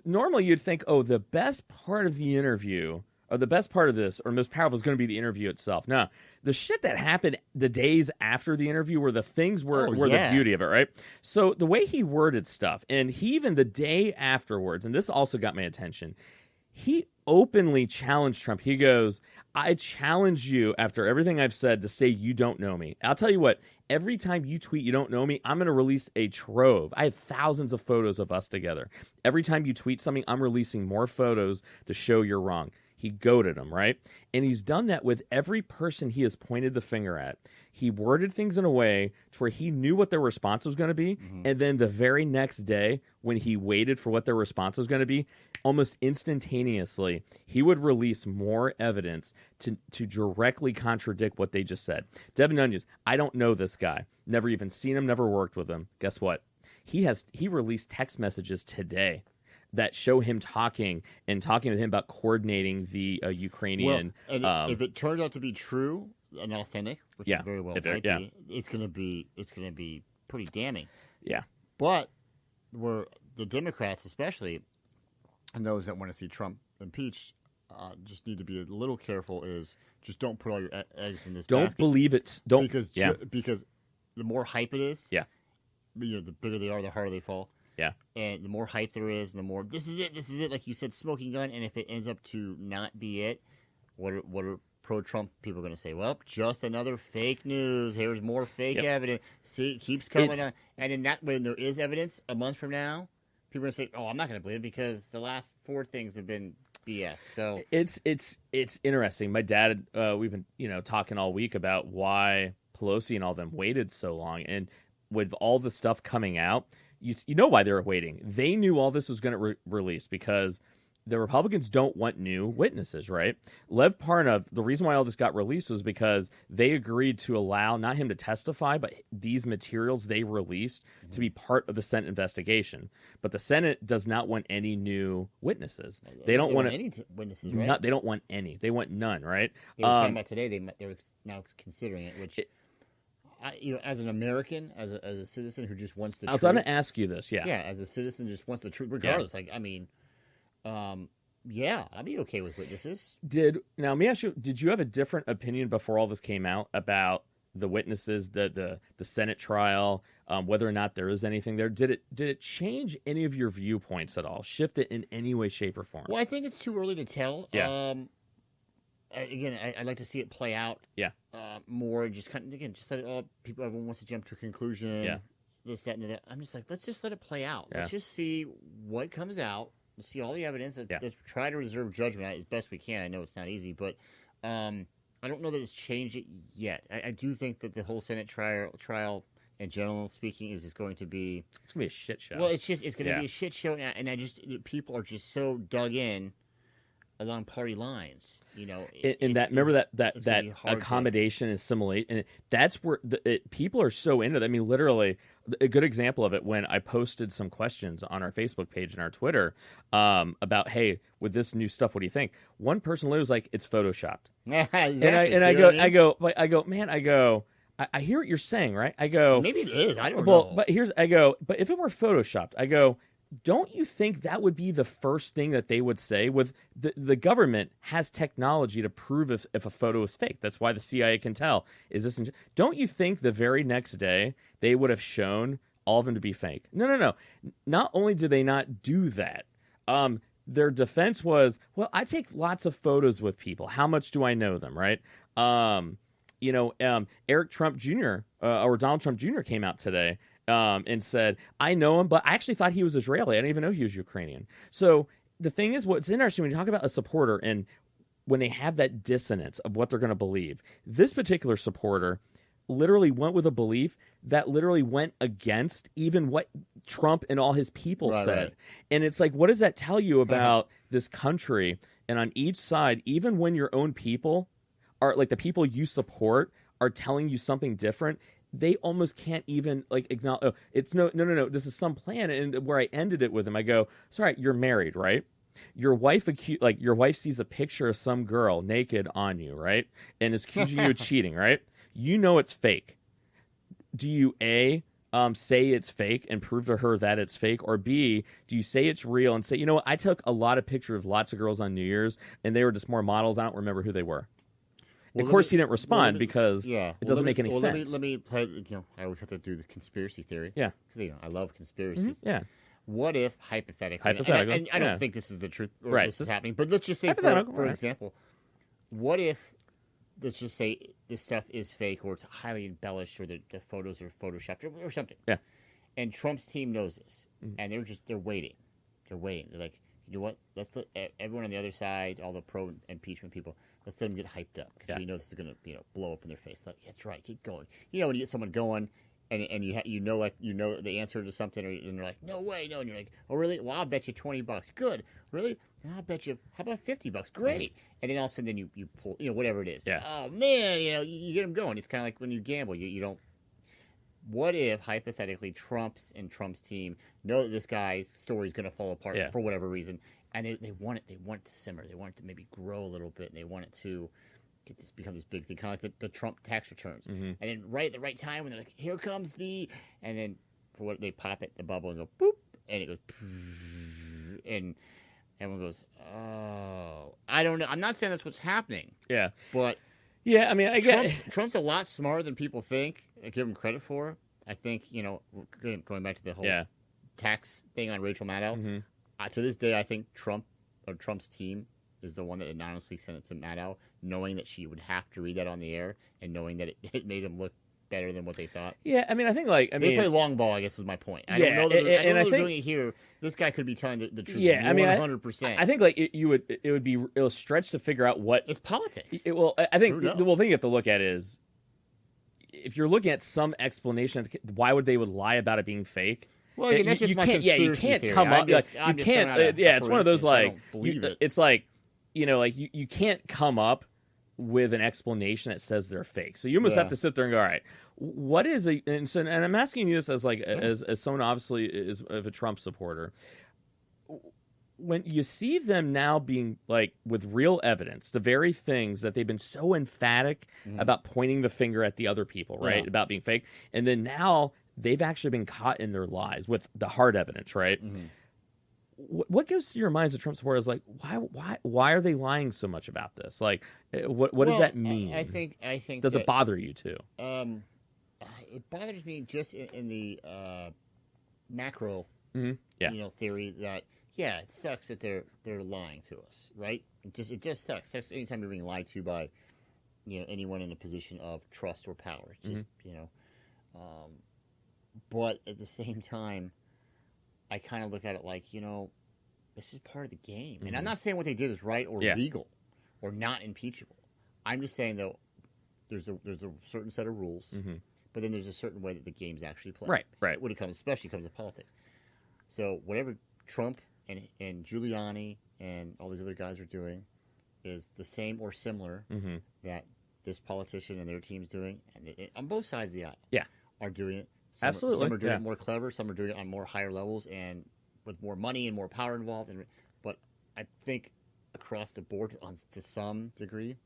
normally you'd think, oh, the best part of the interview, or the best part of this, or most powerful is going to be the interview itself. No, the shit that happened the days after the interview were the things were the beauty of it, right? So the way he worded stuff, and he even the day afterwards, and this also got my attention, he openly challenged Trump. He goes, I challenge you after everything I've said to say you don't know me. I'll tell you what, every time you tweet you don't know me, I'm going to release a trove. I have thousands of photos of us together. Every time you tweet something, I'm releasing more photos to show you're wrong. He goaded him, right? And he's done that with every person he has pointed the finger at. He worded things in a way to where he knew what their response was going to be. And then the very next day, when he waited for what their response was going to be, almost instantaneously, he would release more evidence to directly contradict what they just said. Devin Nunes, I don't know this guy. Never even seen him, never worked with him. Guess what? He released text messages today that show him talking with him about coordinating the Ukrainian. Well, and if it turns out to be true and authentic, which it very well might be, it's going to be pretty damning. Yeah. But where the Democrats, especially, and those that want to see Trump impeached, just need to be a little careful. Is just don't put all your eggs in this basket. Don't believe it. Don't because the more hype it is, the bigger they are, the harder they fall. Yeah. And the more hype there is, and the more this is it, like you said, smoking gun. And if it ends up to not be it, what are pro-Trump people going to say? Well, just another fake news. Here's more fake evidence. See, it keeps coming on. And then when there is evidence a month from now, people are going to say, oh, I'm not going to believe it because the last 4 things have been BS. So it's interesting. My dad, we've been talking all week about why Pelosi and all them waited so long, and with all the stuff coming out. You know why they were waiting. They knew all this was going to release because the Republicans don't want new witnesses, right? Lev Parnas, the reason why all this got released was because they agreed to allow not him to testify, but these materials they released to be part of the Senate investigation. But the Senate does not want any new witnesses. They don't want any witnesses, right? They don't want any. They want none, right? They were talking about today. They were now considering it, which as an American, as a citizen who just wants the I was truth. going to ask you this, Yeah, as a citizen just wants the truth, regardless. Like, I mean, yeah, I'd be okay with witnesses. Now, let me ask you, did you have a different opinion before all this came out about the witnesses, the Senate trial, whether or not there is anything there? Did it change any of your viewpoints at all? Shift it in any way, shape, or form? Well, I think it's too early to tell. Yeah. Again, I'd like to see it play out. Yeah. More, just kind of, again, just let everyone wants to jump to a conclusion. Yeah. This, that, and that. I'm just like, let's just let it play out. Yeah. Let's just see what comes out. Let's see all the evidence. Let's try to reserve judgment as best we can. I know it's not easy, but I don't know that it's changed it yet. I do think that the whole Senate trial, in general speaking, is just going to be... It's going to be a shit show. Well, it's going to be a shit show, and people are just so dug in along party lines, And remember that accommodation and assimilate, and that's where people are so into it. I mean, literally, a good example of it when I posted some questions on our Facebook page and our Twitter about, hey, with this new stuff, what do you think? One person literally was like, it's photoshopped. Exactly. And I go, man, I hear what you're saying, right? I go, maybe it is. I don't know. But but if it were photoshopped, I go, don't you think that would be the first thing that they would say? With the government has technology to prove if a photo is fake. That's why the CIA can tell. Don't you think the very next day they would have shown all of them to be fake? No. Not only do they not do that, their defense was, well, I take lots of photos with people. How much do I know them, right? Eric Trump Jr. Or Donald Trump Jr. came out today and said, I know him, but I actually thought he was Israeli. I didn't even know he was Ukrainian. So the thing is, what's interesting when you talk about a supporter and when they have that dissonance of what they're going to believe, this particular supporter literally went with a belief that literally went against even what Trump and all his people said. Right. And it's like, what does that tell you about this country? And on each side, even when your own people are like the people you support are telling you something different, they almost can't even like acknowledge. Oh, it's no. This is some plan. And where I ended it with him, I go, "Sorry, you're married, right? Your wife your wife sees a picture of some girl naked on you, right, and is accusing you of cheating, right? You know it's fake. Do you say it's fake and prove to her that it's fake, or B, do you say it's real and say, you know what? I took a lot of pictures of lots of girls on New Year's, and they were just more models. I don't remember who they were." Well, of course, he didn't respond because it doesn't make any sense. Let me play. I always have to do the conspiracy theory. Yeah, because I love conspiracies. Mm-hmm. Yeah. What if hypothetically? And I don't think this is the truth. Or right. This is happening. But let's just say, for example, what if? Let's just say this stuff is fake, or it's highly embellished, or the photos are photoshopped, or something. Yeah. And Trump's team knows this, and they're waiting. They're waiting. They're like, you know what? Let's let everyone on the other side, all the pro impeachment people, let's let them get hyped up because we know this is going to blow up in their face. Like, that's right, keep going. When you get someone going and you know the answer to something, and they're like, no way, no, and you're like, oh really? Well, I'll bet you $20. Good, really? I'll bet you. How about $50? Great. And then all of a sudden, then you pull, whatever it is. Yeah. Oh man, you get them going. It's kind of like when you gamble. You don't. What if, hypothetically, Trump's team know that this guy's story is going to fall apart for whatever reason, and they want it to simmer. They want it to maybe grow a little bit, and they want it to become this big thing, kind of like the Trump tax returns. Mm-hmm. And then right at the right time, when they're like, here comes and then they pop it, the bubble, and go, boop, and it goes, and everyone goes, oh, I don't know. I'm not saying that's what's happening. Yeah. But... yeah, I mean, I guess Trump's a lot smarter than people think. I give him credit for. I think, going back to the whole tax thing on Rachel Maddow, to this day, I think Trump's team is the one that anonymously sent it to Maddow, knowing that she would have to read that on the air and knowing that it made him look better than what they thought. Yeah, I mean, I think they play long ball, I guess is my point. I don't know that they're doing it here. This guy could be telling the truth. Yeah, 100%. I think it would stretch to figure out what it's politics. I think the thing you have to look at is if you're looking at some explanation, why would they would lie about it being fake? Well, again, that's just my conspiracy theory. You can't come up. You can't. It's one of those it's like you can't come up with an explanation that says they're fake. So you almost have to sit there and go, all right, what is and I'm asking you this as as someone obviously is of a Trump supporter. when you see them now being like with real evidence, the very things that they've been so emphatic about pointing the finger at the other people, right? Yeah. About being fake. And then now they've actually been caught in their lies with the hard evidence, right? What goes through your minds as Trump supporters? Like, why are they lying so much about this? Like, what does that mean? I think does it bother you too? It bothers me just in the macro, theory that it sucks that they're lying to us, right? It just sucks. Sucks anytime you're being lied to by, anyone in a position of trust or power. It's just but at the same time, I kind of look at it like, this is part of the game. And I'm not saying what they did is right or legal or not impeachable. I'm just saying, though, there's a certain set of rules, but then there's a certain way that the game's actually played. Right. When it comes, especially comes to politics. So whatever Trump and Giuliani and all these other guys are doing is the same or similar that this politician and their team's doing, and on both sides of the aisle are doing it. Absolutely. Some are doing it more clever. Some are doing it on more higher levels and with more money and more power involved. But I think across the board, to some degree,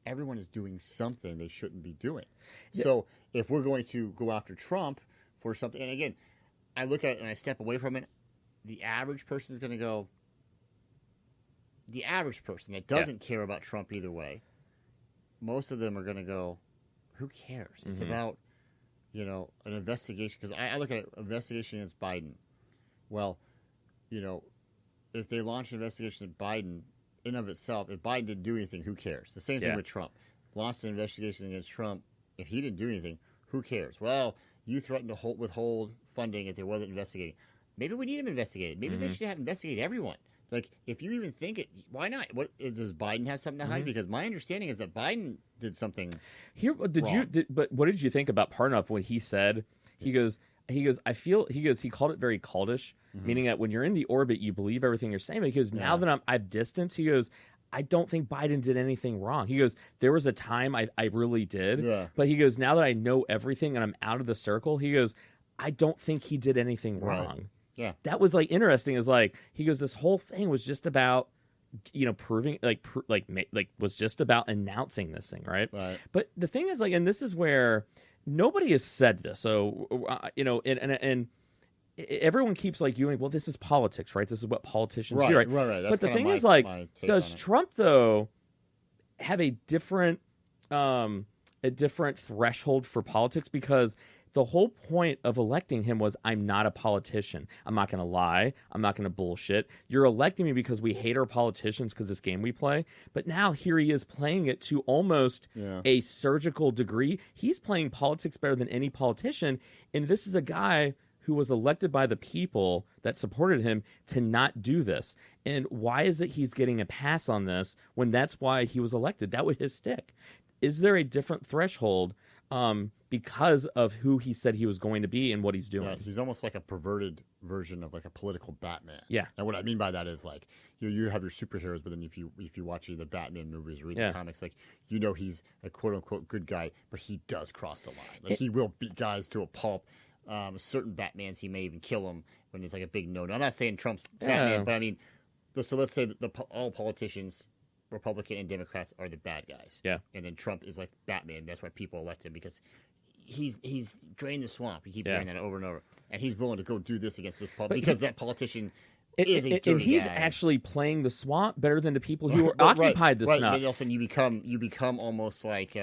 everyone is doing something they shouldn't be doing. Yeah. So if we're going to go after Trump for something, and again, I look at it and I step away from it, the average person is going to go, the average person that doesn't care about Trump either way, most of them are going to go, who cares? It's about, an investigation. Because I look at an investigation against Biden. Well, if they launch an investigation at Biden, in of itself, if Biden didn't do anything, who cares? The same thing with Trump. Launched an investigation against Trump. If he didn't do anything, who cares? Well, you threatened to withhold funding if there wasn't investigating. Maybe we need him investigated. Maybe they should have investigated everyone. Like, if you even think it, why not? Does Biden have something to hide? Because my understanding is that Biden did something wrong. But what did you think about Parnas when he said, he goes, he called it very cultish, meaning that when you're in the orbit, you believe everything you're saying. But he goes, now that I've distanced, he goes, I don't think Biden did anything wrong. He goes, there was a time I really did. Yeah. But he goes, now that I know everything and I'm out of the circle, he goes, I don't think he did anything wrong. Yeah. That was like interesting. Is like, he goes, this whole thing was just about, proving was just about announcing this thing. Right. But the thing is, like, and this is where nobody has said this. So, and everyone keeps like going, well, this is politics, right? This is what politicians do, right? Right. But the thing is, like, does Trump though have a different threshold for politics? Because the whole point of electing him was, I'm not a politician. I'm not going to lie. I'm not going to bullshit. You're electing me because we hate our politicians because this game we play. But now here he is playing it to almost a surgical degree. He's playing politics better than any politician. And this is a guy who was elected by the people that supported him to not do this. And why is it he's getting a pass on this when that's why he was elected? That was his stick. Is there a different threshold because of who he said he was going to be and what he's doing? Yeah, he's almost like a perverted version of like a political Batman. Yeah. And what I mean by that is, like, you have your superheroes, but then if you watch the Batman movies or read the comics, like, he's a quote unquote good guy, but he does cross the line. Like, he will beat guys to a pulp. Certain Batmans, he may even kill them when it's like a big no. I'm not saying Trump's Batman, but I mean, so let's say that all politicians, Republican and Democrats, are the bad guys. Yeah. And then Trump is like Batman. That's why people elect him, because he's drained the swamp. You keep hearing that over and over. And he's willing to go do this against this because that politician is a dirty and he's guy. actually playing the swamp better than the people who occupied the swamp. Then all of a sudden you become almost like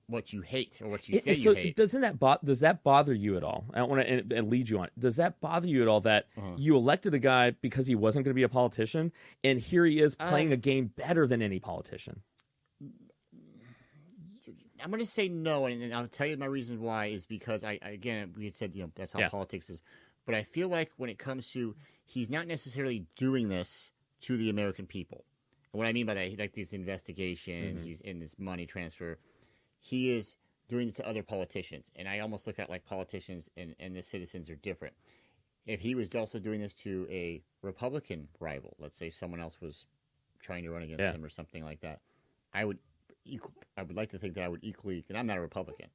what you hate or what you say you hate. Does that bother you at all? I don't want to lead you on. Does that bother you at all that you elected a guy because he wasn't going to be a politician, and here he is playing a game better than any politician? I'm going to say no, and I'll tell you my reasons why. Is because we had said that's how politics is, but I feel like when it comes to, he's not necessarily doing this to the American people. And what I mean by that, like this investigation, he's in this money transfer. He is doing it to other politicians. And I almost look at like politicians and the citizens are different. If he was also doing this to a Republican rival, let's say someone else was trying to run against him or something like that, I would like to think that I would equally, and I'm not a Republican,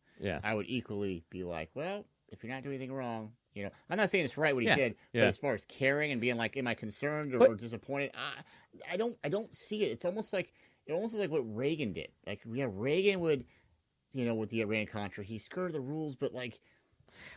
I would equally be like, well, if you're not doing anything wrong I'm not saying it's right what he did, but as far as caring and being like, am I concerned or disappointed? I don't see it. It's almost like what Reagan did. Like, Reagan would, with the Iran-Contra, he skirted the rules, but like.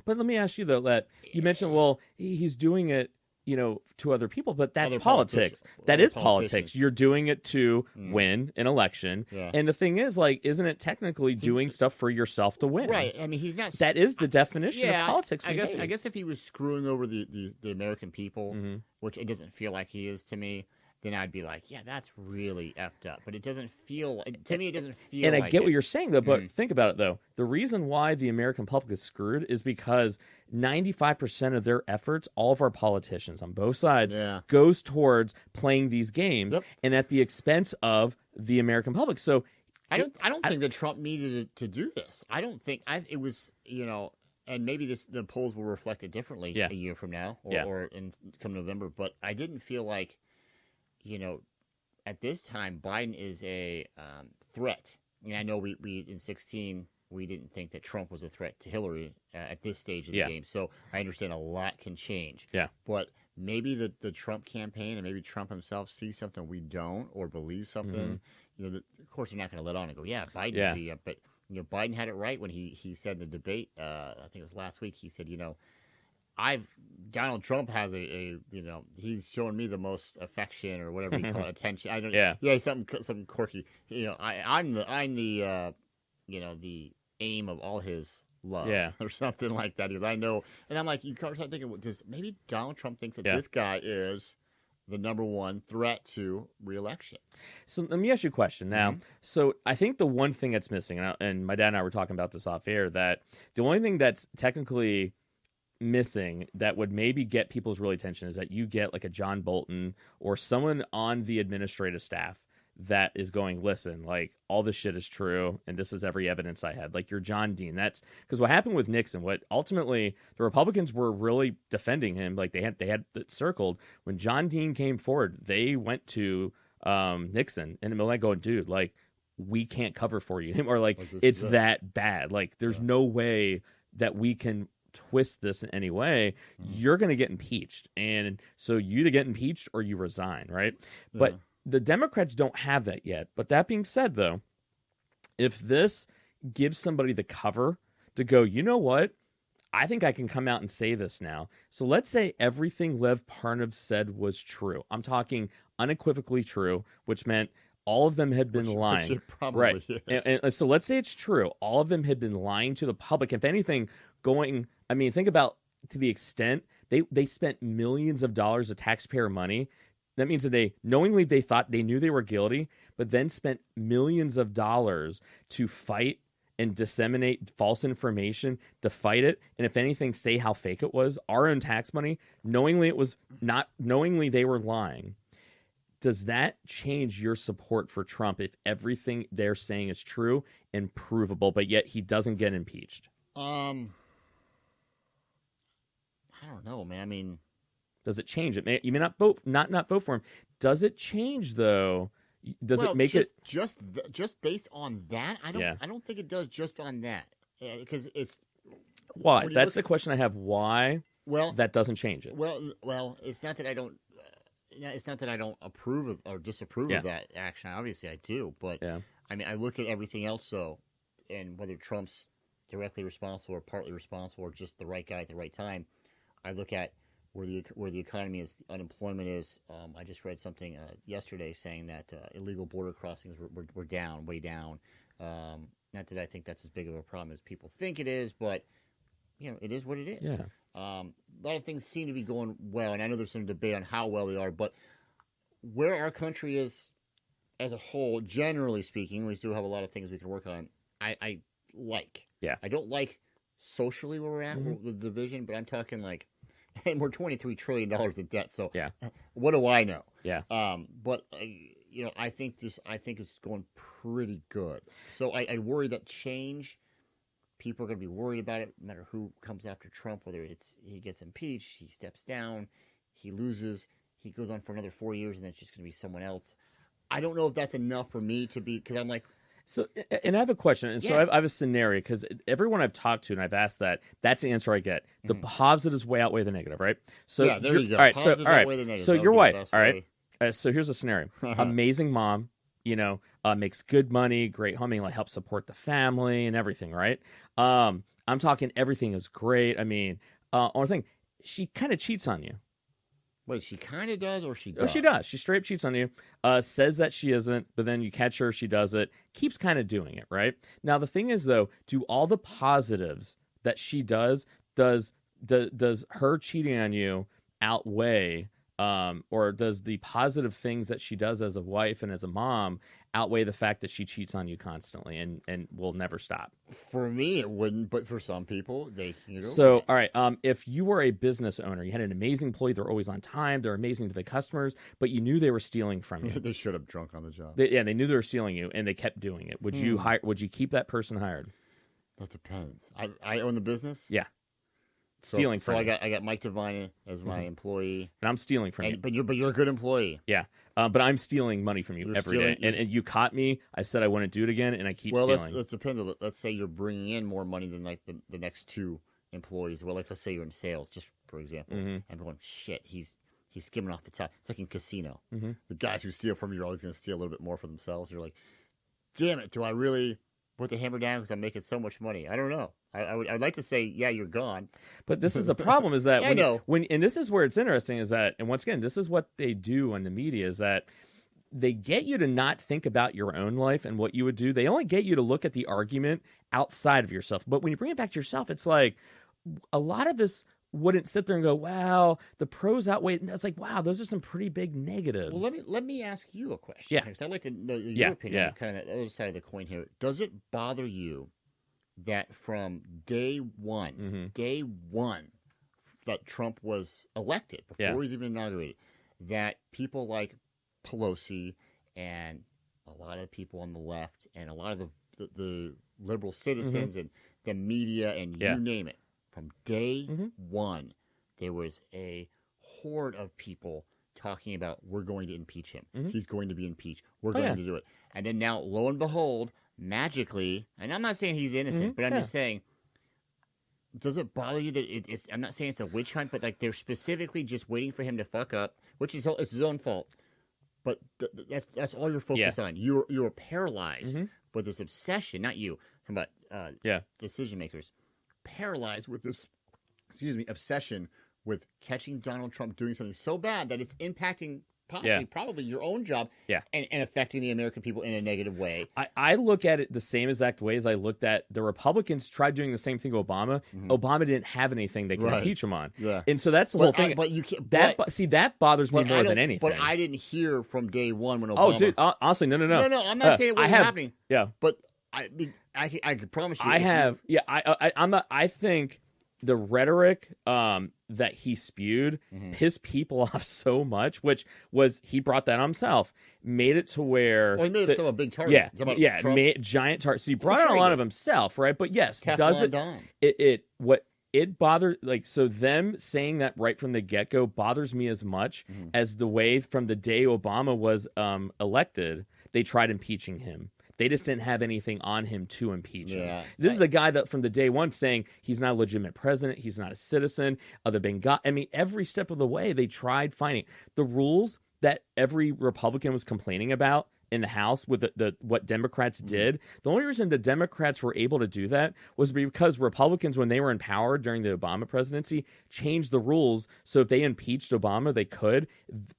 But let me ask you though, that you mentioned, well, he's doing it, to other people, but that's politics. That is politics. You're doing it to win an election. Yeah. And the thing is, like, isn't it technically doing stuff for yourself to win? Right. I mean, he's not. That is the definition of politics. I guess if he was screwing over the American people, which it doesn't feel like he is to me, then I'd be like, yeah, that's really effed up. But it doesn't feel, to me, it doesn't feel. And I get what you're saying, though, but think about it, though. The reason why the American public is screwed is because 95% of their efforts, all of our politicians on both sides, goes towards playing these games and at the expense of the American public. So I don't think that Trump needed to do this. I don't think it was, and maybe the polls will reflect it differently a year from now or in come November. But I didn't feel like, at this time, Biden is a threat. I mean, I know we in 2016, we didn't think that Trump was a threat to Hillary at this stage of the game. So I understand a lot can change. Yeah. But maybe the Trump campaign and maybe Trump himself sees something we don't or believes something. Of course, you're not going to let on and go, Biden. But Biden had it right when he said in the debate. I think it was last week. He said, Donald Trump has he's showing me the most affection or whatever you call it, attention. I don't. Yeah, something quirky. I'm the the aim of all his love, or something like that. Because I know, and I'm like, you start thinking, maybe Donald Trump thinks that this guy is the number one threat to re-election. So let me ask you a question now. So I think the one thing that's missing, and my dad and I were talking about this off air, that the only thing that's technically missing that would maybe get people's real attention is that you get like a John Bolton or someone on the administrative staff that is going, listen, like, all this shit is true and this is every evidence I had. Like, you're John Dean. That's because what happened with Nixon, what ultimately the Republicans were really defending him, like they had it circled. When John Dean came forward, they went to Nixon and like going, dude, like, we can't cover for you, or like it's that bad. Like, there's no way that we can twist this in any way. You're going to get impeached, and so you either get impeached or you resign, right? But the Democrats don't have that yet. But that being said, though, if this gives somebody the cover to go, you know what, I think I can come out and say this now. So let's say everything Lev Parnas said was true. I'm talking unequivocally true, which meant all of them had been lying. Which it probably is. And so let's say it's true. All of them had been lying to the public. If anything, think about to the extent they spent millions of dollars of taxpayer money. That means that they thought they knew they were guilty, but then spent millions of dollars to fight and disseminate false information to fight it. And if anything, say how fake it was, our own tax money, knowingly they were lying. Does that change your support for Trump if everything they're saying is true and provable, but yet he doesn't get impeached? I don't know, man. I mean, does it change it? You may not vote for him. Does it change though? Does it make it just based on that? I don't think it does just on that, because it's why. That's the question I have. Why? Well, that doesn't change it. Well, it's not that I don't. It's not that I don't approve of or disapprove of that action. Obviously, I do. But I mean, I look at everything else though, and whether Trump's directly responsible or partly responsible or just the right guy at the right time, I look at where the economy is, unemployment is. I just read something yesterday saying that illegal border crossings were down, way down. Not that I think that's as big of a problem as people think it is, but it is what it is. Yeah. A lot of things seem to be going well, and I know there's some debate on how well they are, but where our country is as a whole, generally speaking, we do have a lot of things we can work on. I like. Yeah. I don't like socially where we're at with the division, but I'm talking like, and we're $23 trillion in debt. So what do I know? Yeah. But I think it's going pretty good. So I worry that change. People are going to be worried about it, no matter who comes after Trump, whether it's he gets impeached, he steps down, he loses, he goes on for another 4 years, and then it's just going to be someone else. I don't know if that's enough for me to be, because I'm like, So, and I have a question. And so I have a scenario, because everyone I've talked to and I've asked that's the answer I get. The positives way outweigh the negative, right? So yeah, there you go. All right, Positives so all right, outweigh the negatives. so That would your be the wife, best all right. way. So here's a scenario: amazing mom, makes good money, great homing, like helps support the family and everything, right? I'm talking everything is great. I mean, only thing, she kind of cheats on you. Wait, she kind of does, or she does? Oh, she does. She straight up cheats on you. Says that she isn't, but then you catch her, she does it. Keeps kind of doing it, right? Now the thing is, though, do all the positives that she does her cheating on you outweigh, or does the positive things that she does as a wife and as a mom outweigh the fact that she cheats on you constantly and will never stop? For me, it wouldn't, but for some people, they can. So, all right, if you were a business owner, you had an amazing employee, they're always on time, they're amazing to the customers, but you knew they were stealing from you. They should have drunk on the job. They knew they were stealing you, and they kept doing it. Would you hire? Would you keep that person hired? That depends. I own the business. Yeah. Stealing from you. I got Mike Devine as my employee, and I'm stealing from you. But you're a good employee. Yeah, but I'm stealing money from you every day, and you caught me. I said I wouldn't do it again, and I keep stealing. Well, let's depend. Let's say you're bringing in more money than like the next two employees. Well, like let's say you're in sales, just for example, and going shit, he's skimming off the top. It's like in casino. The guys who steal from you are always going to steal a little bit more for themselves. You're like, damn it, do I really put the hammer down because I'm making so much money? I don't know. I'd like to say, yeah, you're gone. But this is the problem, is that yeah, and this is where it's interesting, is that, and once again, this is what they do on the media, is that they get you to not think about your own life and what you would do. They only get you to look at the argument outside of yourself. But when you bring it back to yourself, it's like a lot of us wouldn't sit there and go, wow, the pros outweigh. It's like, wow, those are some pretty big negatives. Well, let me ask you a question. Yeah. Because I'd like to know your opinion on kind of the other side of the coin here. Does it bother you that from day one, that Trump was elected, before he was even inaugurated, that people like Pelosi and a lot of people on the left and a lot of the liberal citizens and the media and you name it, from day one, there was a horde of people talking about, we're going to impeach him. He's going to be impeached. We're going to do it. And then now, lo and behold, magically, and I'm not saying he's innocent, but I'm just saying, does it bother you that it's, I'm not saying it's a witch hunt, but like they're specifically just waiting for him to fuck up, which is it's his own fault. But that's all you're focused on. You're paralyzed with this obsession, not you, I'm talking about decision makers, paralyzed with this, obsession with catching Donald Trump doing something so bad that it's impacting probably your own job and affecting the American people in a negative way. I look at it the same exact way as I looked at the Republicans tried doing the same thing to Obama. Obama didn't have anything they could impeach him on. Yeah. And so that's the whole thing. But you can't, that bothers me more than anything. But I didn't hear from day one when Obama... Oh, dude, honestly, no. No, I'm not saying it wasn't happening. Yeah. But I can promise you... I think the rhetoric that he spewed pissed people off so much, which was, he brought that on himself, made it to where... Well, he made himself a big target. Giant target. So he brought it on a lot of himself, right? But yes, does it bothered, like, so them saying that right from the get-go bothers me as much as the way from the day Obama was elected, they tried impeaching him. They just didn't have anything on him to impeach him. This is the guy that from the day one saying he's not a legitimate president, he's not a citizen, every step of the way they tried finding the rules that every Republican was complaining about in the House with what Democrats did. The only reason the Democrats were able to do that was because Republicans, when they were in power during the Obama presidency, changed the rules. So if they impeached Obama,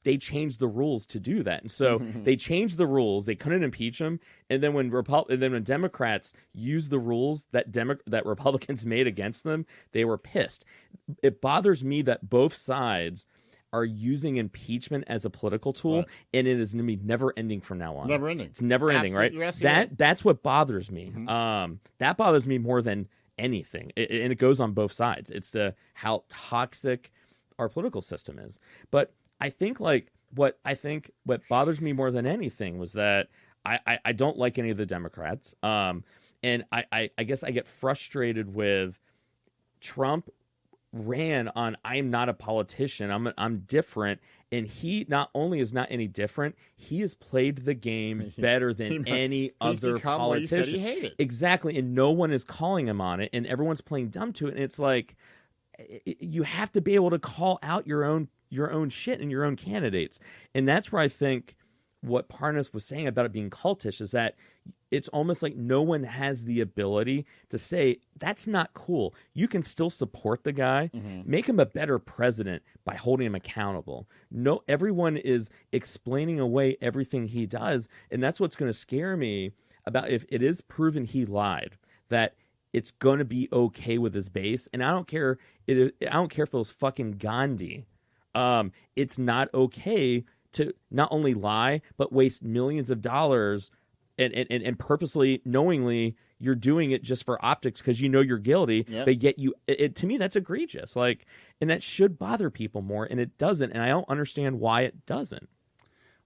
they changed the rules to do that. And so they changed the rules. They couldn't impeach him. And then when Democrats used the rules that Republicans made against them, they were pissed. It bothers me that both sides are using impeachment as a political tool, and it is going to be never ending from now on. Never ending. It's never ending, right? That's what bothers me. That bothers me more than anything, and it goes on both sides. It's how toxic our political system is. But I think what bothers me more than anything was that I don't like any of the Democrats, and I guess I get frustrated with Trump ran on I'm not a politician, I'm different, and he not only is not any different, he has played the game better than any other politician. What he said he hated. Exactly, and no one is calling him on it, and everyone's playing dumb to it, and it's like you have to be able to call out your own shit and your own candidates, and that's where I think what Parnas was saying about it being cultish is that it's almost like no one has the ability to say, that's not cool. You can still support the guy, make him a better president by holding him accountable. No, everyone is explaining away everything he does. And that's what's going to scare me about if it is proven he lied, that it's going to be okay with his base. And I don't care. I don't care if it was fucking Gandhi. It's not okay to not only lie, but waste millions of dollars and purposely, knowingly, you're doing it just for optics because you know you're guilty. Yep. But yet to me, that's egregious. Like, and that should bother people more, and it doesn't. And I don't understand why it doesn't.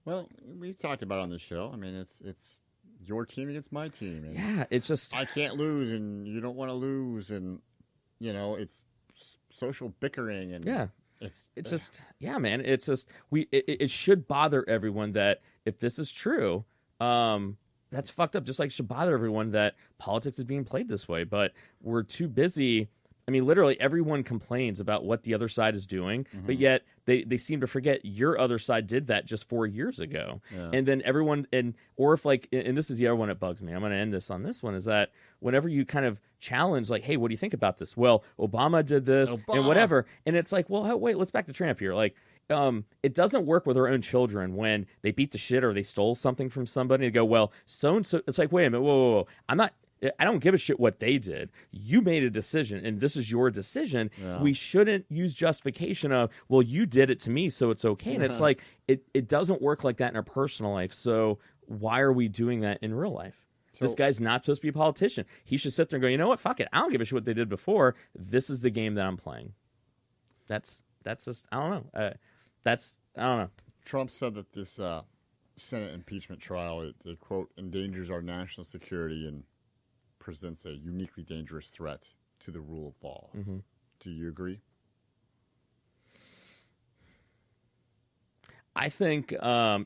Well, we've talked about it on the show. I mean, it's your team against my team. And yeah, it's just I can't lose, and you don't want to lose, and it's social bickering, and yeah. It's just, yeah, man. It's just it should bother everyone that if this is true, that's fucked up. Just like it should bother everyone that politics is being played this way. But we're too busy. I mean, literally everyone complains about what the other side is doing, but yet they seem to forget your other side did that just 4 years ago. Yeah. And then everyone, or if like, and this is the other one that bugs me, I'm going to end this on this one, is that whenever you kind of challenge, like, hey, what do you think about this? Well, Obama did this and whatever. And it's like, well, wait, let's back to Trump here. Like, it doesn't work with our own children when they beat the shit or they stole something from somebody. They go, well, so-and-so, it's like, wait a minute, whoa. I don't give a shit what they did. You made a decision, and this is your decision. Yeah. We shouldn't use justification of, well, you did it to me, so it's okay. And it's like, it doesn't work like that in our personal life. So why are we doing that in real life? So, this guy's not supposed to be a politician. He should sit there and go, you know what? Fuck it. I don't give a shit what they did before. This is the game that I'm playing. That's just, I don't know. I don't know. Trump said that this Senate impeachment trial, it quote, endangers our national security and presents a uniquely dangerous threat to the rule of law. Mm-hmm. Do you agree? I think I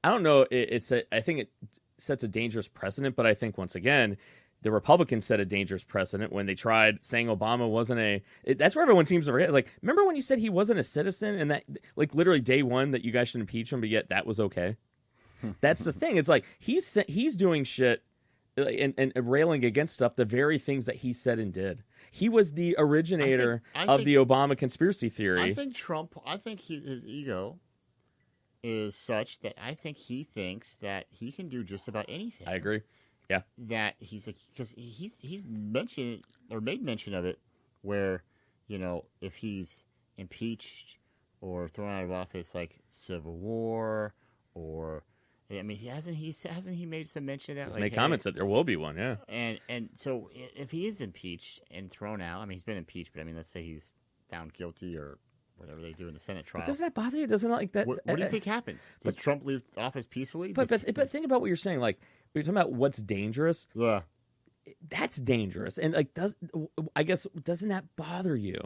don't know. I think it sets a dangerous precedent, but I think once again, the Republicans set a dangerous precedent when they tried saying Obama wasn't that's where everyone seems to forget. Like, remember when you said he wasn't a citizen and that, like, literally day one that you guys should impeach him, but yet that was okay. That's the thing. It's like he's doing shit and railing against stuff, the very things that he said and did. He was the originator of the Obama conspiracy theory. I think his ego is such that I think he thinks that he can do just about anything. I agree. Yeah. That he's like, because he's mentioned or made mention of it where, if he's impeached or thrown out of office, like Civil War or, I mean, hasn't he made some mention of that? He's made comments that there will be one, yeah. And so if he is impeached and thrown out, I mean, he's been impeached, but I mean, let's say he's found guilty or whatever they do in the Senate trial. But doesn't that bother you? Doesn't it like that? What do you think happens? Does Trump leave office peacefully? But think about what you're saying. Like, you're talking about what's dangerous. Yeah, that's dangerous. And like, doesn't that bother you?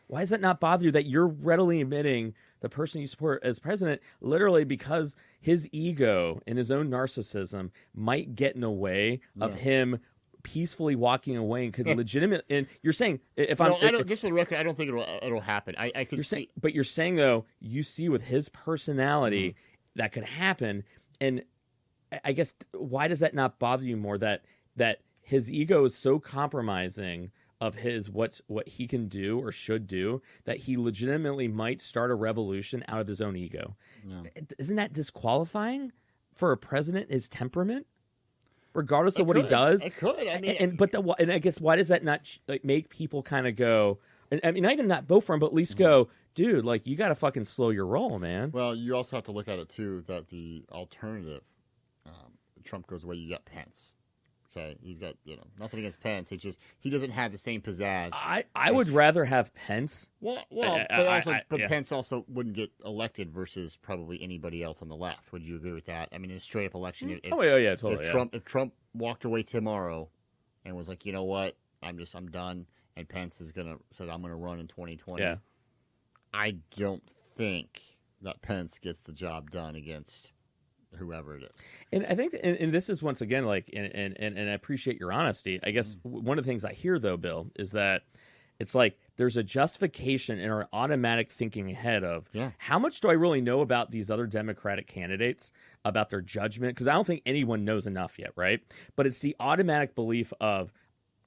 Why does that not bother you that you're readily admitting the person you support as president literally because his ego and his own narcissism might get in the way of him peacefully walking away and could legitimate? And you're saying just for the record, I don't think it'll happen. I could see, but you're saying though you see with his personality that could happen, and I guess why does that not bother you more that his ego is so compromising of his what he can do or should do that he legitimately might start a revolution out of his own ego? No. Isn't that disqualifying for a president? His temperament, regardless of what he does, it could. I mean, and I guess why does that not make people kind of go? And I mean, not even not vote for him, but at least go, dude. Like, you got to fucking slow your roll, man. Well, you also have to look at it too that the alternative, Trump goes away, you got Pence. Okay, he's got nothing against Pence. It's just he doesn't have the same pizzazz. I would rather have Pence. But Pence also wouldn't get elected versus probably anybody else on the left. Would you agree with that? I mean, in a straight up election. Totally. If Trump walked away tomorrow and was like, you know what, I'm done, and Pence is said I'm gonna run in 2020. Yeah. I don't think that Pence gets the job done against whoever it is. And I think, and this is once again, like, and I appreciate your honesty. I guess one of the things I hear, though, Bill, is that it's like there's a justification in our automatic thinking ahead of how much do I really know about these other Democratic candidates, about their judgment? Because I don't think anyone knows enough yet, right? But it's the automatic belief of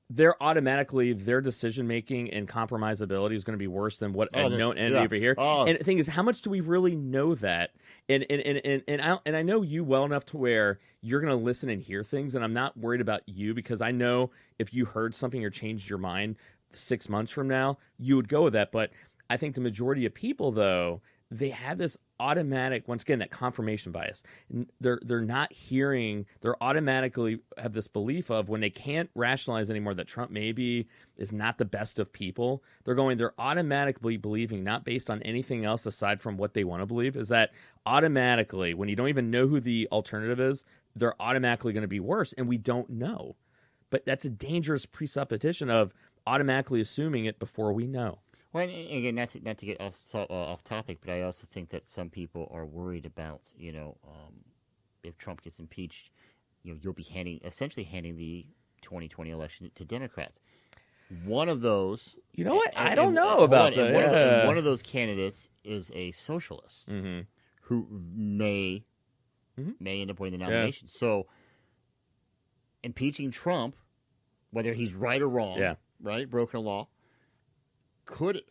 their decision making and compromisability is going to be worse than what a known entity over here. And the thing is, how much do we really know that? And I know you well enough to where you're going to listen and hear things, and I'm not worried about you because I know if you heard something or changed your mind 6 months from now, you would go with that. But I think the majority of people, though, they have this automatic, once again, that confirmation bias. They're not hearing, they're automatically have this belief of when they can't rationalize anymore that Trump maybe is not the best of people, they're automatically believing, not based on anything else aside from what they want to believe, is that automatically, when you don't even know who the alternative is, they're automatically going to be worse, and we don't know. But that's a dangerous presupposition of automatically assuming it before we know. Well, and again, not to get off topic, but I also think that some people are worried about, if Trump gets impeached, you'll be essentially handing the 2020 election to Democrats. One of those, you know what? I don't know about that. One of those candidates is a socialist who may end up winning the nomination. So, impeaching Trump, whether he's right or wrong, right, broken a law, could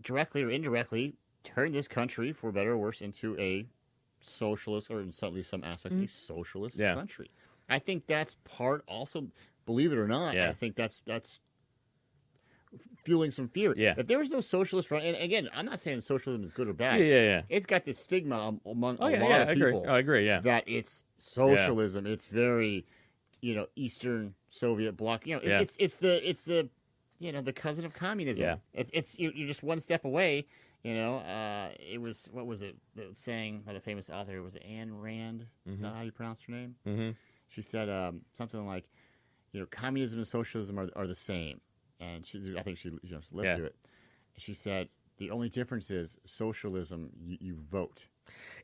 directly or indirectly turn this country, for better or worse, into a socialist, or in at least some aspects, a socialist country. I think that's part also, believe it or not, I think that's fueling some fear. If there was no socialist run, and again, I'm not saying socialism is good or bad. It's got this stigma among a lot of people. I agree, that it's socialism. It's very, Eastern Soviet bloc. It's the the cousin of communism. It's you're just one step away. It was, what was it saying by the famous author? It was Ayn Rand. Is that how you pronounce her name? She said something like, communism and socialism are the same. And I think she lived through it. She said the only difference is socialism you vote.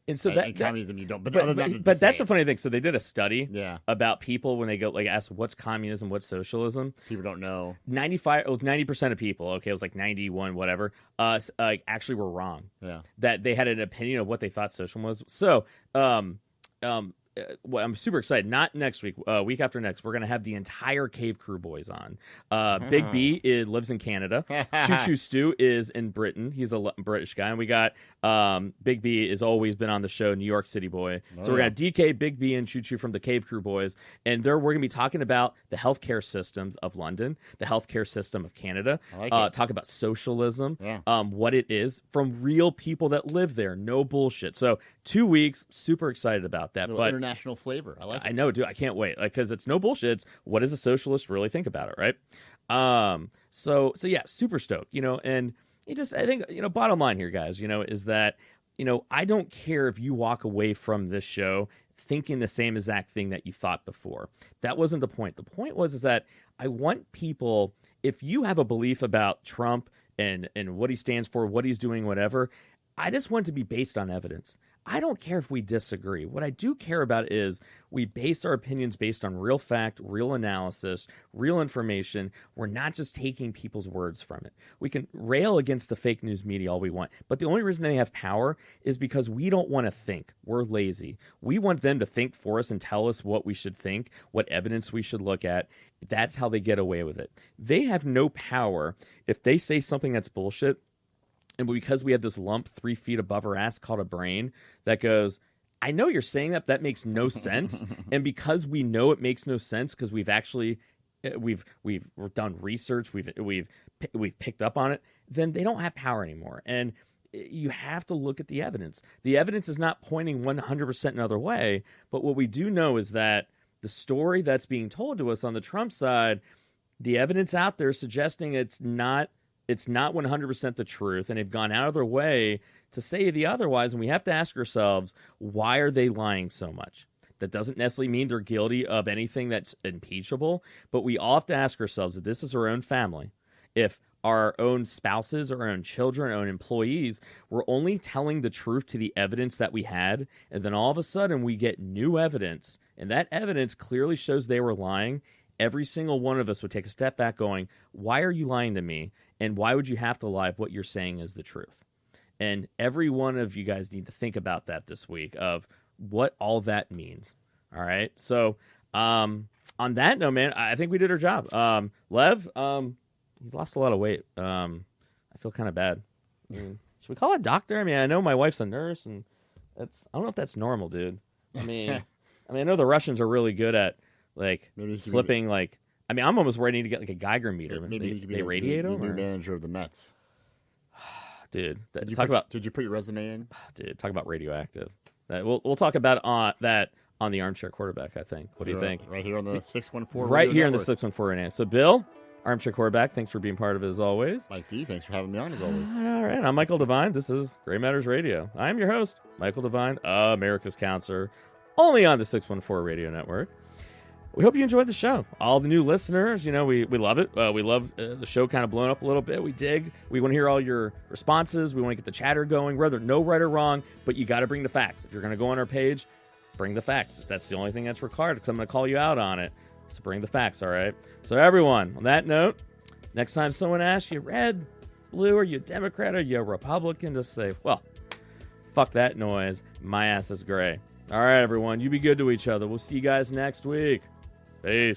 And so and communism you don't. But that's a funny thing. So they did a study about people when they go ask what's communism, what's socialism. People don't know. 90% of people. Okay, it was like 91, whatever. Actually were wrong. That they had an opinion of what they thought socialism was. So, well, I'm super excited. Not next week, week after next, we're going to have the entire Cave Crew boys on. Big B lives in Canada. Choo Choo Stu is in Britain. He's a British guy. And we got Big B has always been on the show, New York City boy. So we're going to have DK, Big B, and Choo Choo from the Cave Crew boys. And we're going to be talking about the healthcare systems of London, the healthcare system of Canada. Talk about socialism, what it is from real people that live there. No bullshit. So 2 weeks, super excited about that. But international flavor. I like it. I know, dude. I can't wait. Because it's no bullshit. It's what does a socialist really think about it, right? So yeah, super stoked. And I think, bottom line here, guys, is that, I don't care if you walk away from this show thinking the same exact thing that you thought before. That wasn't the point. The point is that I want people, if you have a belief about Trump and what he stands for, what he's doing, whatever, I just want it to be based on evidence. I don't care if we disagree. What I do care about is we base our opinions based on real fact, real analysis, real information. We're not just taking people's words from it. We can rail against the fake news media all we want, but the only reason they have power is because we don't want to think. We're lazy. We want them to think for us and tell us what we should think, what evidence we should look at. That's how they get away with it. They have no power if they say something that's bullshit. And because we have this lump 3 feet above our ass called a brain that goes, I know you're saying that makes no sense. And because we know it makes no sense because we've actually we've done research, we've picked up on it, then they don't have power anymore. And you have to look at the evidence. The evidence is not pointing 100% another way, but what we do know is that the story that's being told to us on the Trump side, the evidence out there suggesting it's not 100% the truth, and they've gone out of their way to say the otherwise, and we have to ask ourselves, why are they lying so much? That doesn't necessarily mean they're guilty of anything that's impeachable, but we all have to ask ourselves, if this is our own family, if our own spouses or our own children, our own employees were only telling the truth to the evidence that we had, and then all of a sudden we get new evidence, and that evidence clearly shows they were lying, every single one of us would take a step back going, why are you lying to me? And why would you have to lie if what you're saying is the truth? And every one of you guys need to think about that this week of what all that means. All right. So on that note, man, I think we did our job. Lev, you lost a lot of weight. I feel kind of bad. I mean, should we call a doctor? I mean, I know my wife's a nurse, and I don't know if that's normal, dude. I mean, I know the Russians are really good at like slipping. Like, I mean, I'm almost ready to get like a Geiger meter. Maybe he could be they radiate the them. new manager of the Mets. Dude, Did you put your resume in? Dude, talk about radioactive. We'll talk about that on the Armchair Quarterback, I think. What do you think? Right here on the 614 Right here on the network. 614 radio. So, Bill, Armchair Quarterback, thanks for being part of it as always. Mike D, thanks for having me on as always. All right, I'm Michael Devine. This is Gray Matters Radio. I'm your host, Michael Devine, America's Counselor, only on the 614 Radio Network. We hope you enjoyed the show. All the new listeners, we love it. We love the show kind of blowing up a little bit. We dig. We want to hear all your responses. We want to get the chatter going, whether no right or wrong, but you got to bring the facts. If you're going to go on our page, bring the facts. That's the only thing that's required, because I'm going to call you out on it. So bring the facts, all right? So everyone, on that note, next time someone asks you red, blue, are you Democrat, or you Republican, just say, well, fuck that noise. My ass is gray. All right, everyone, you be good to each other. We'll see you guys next week. Peace.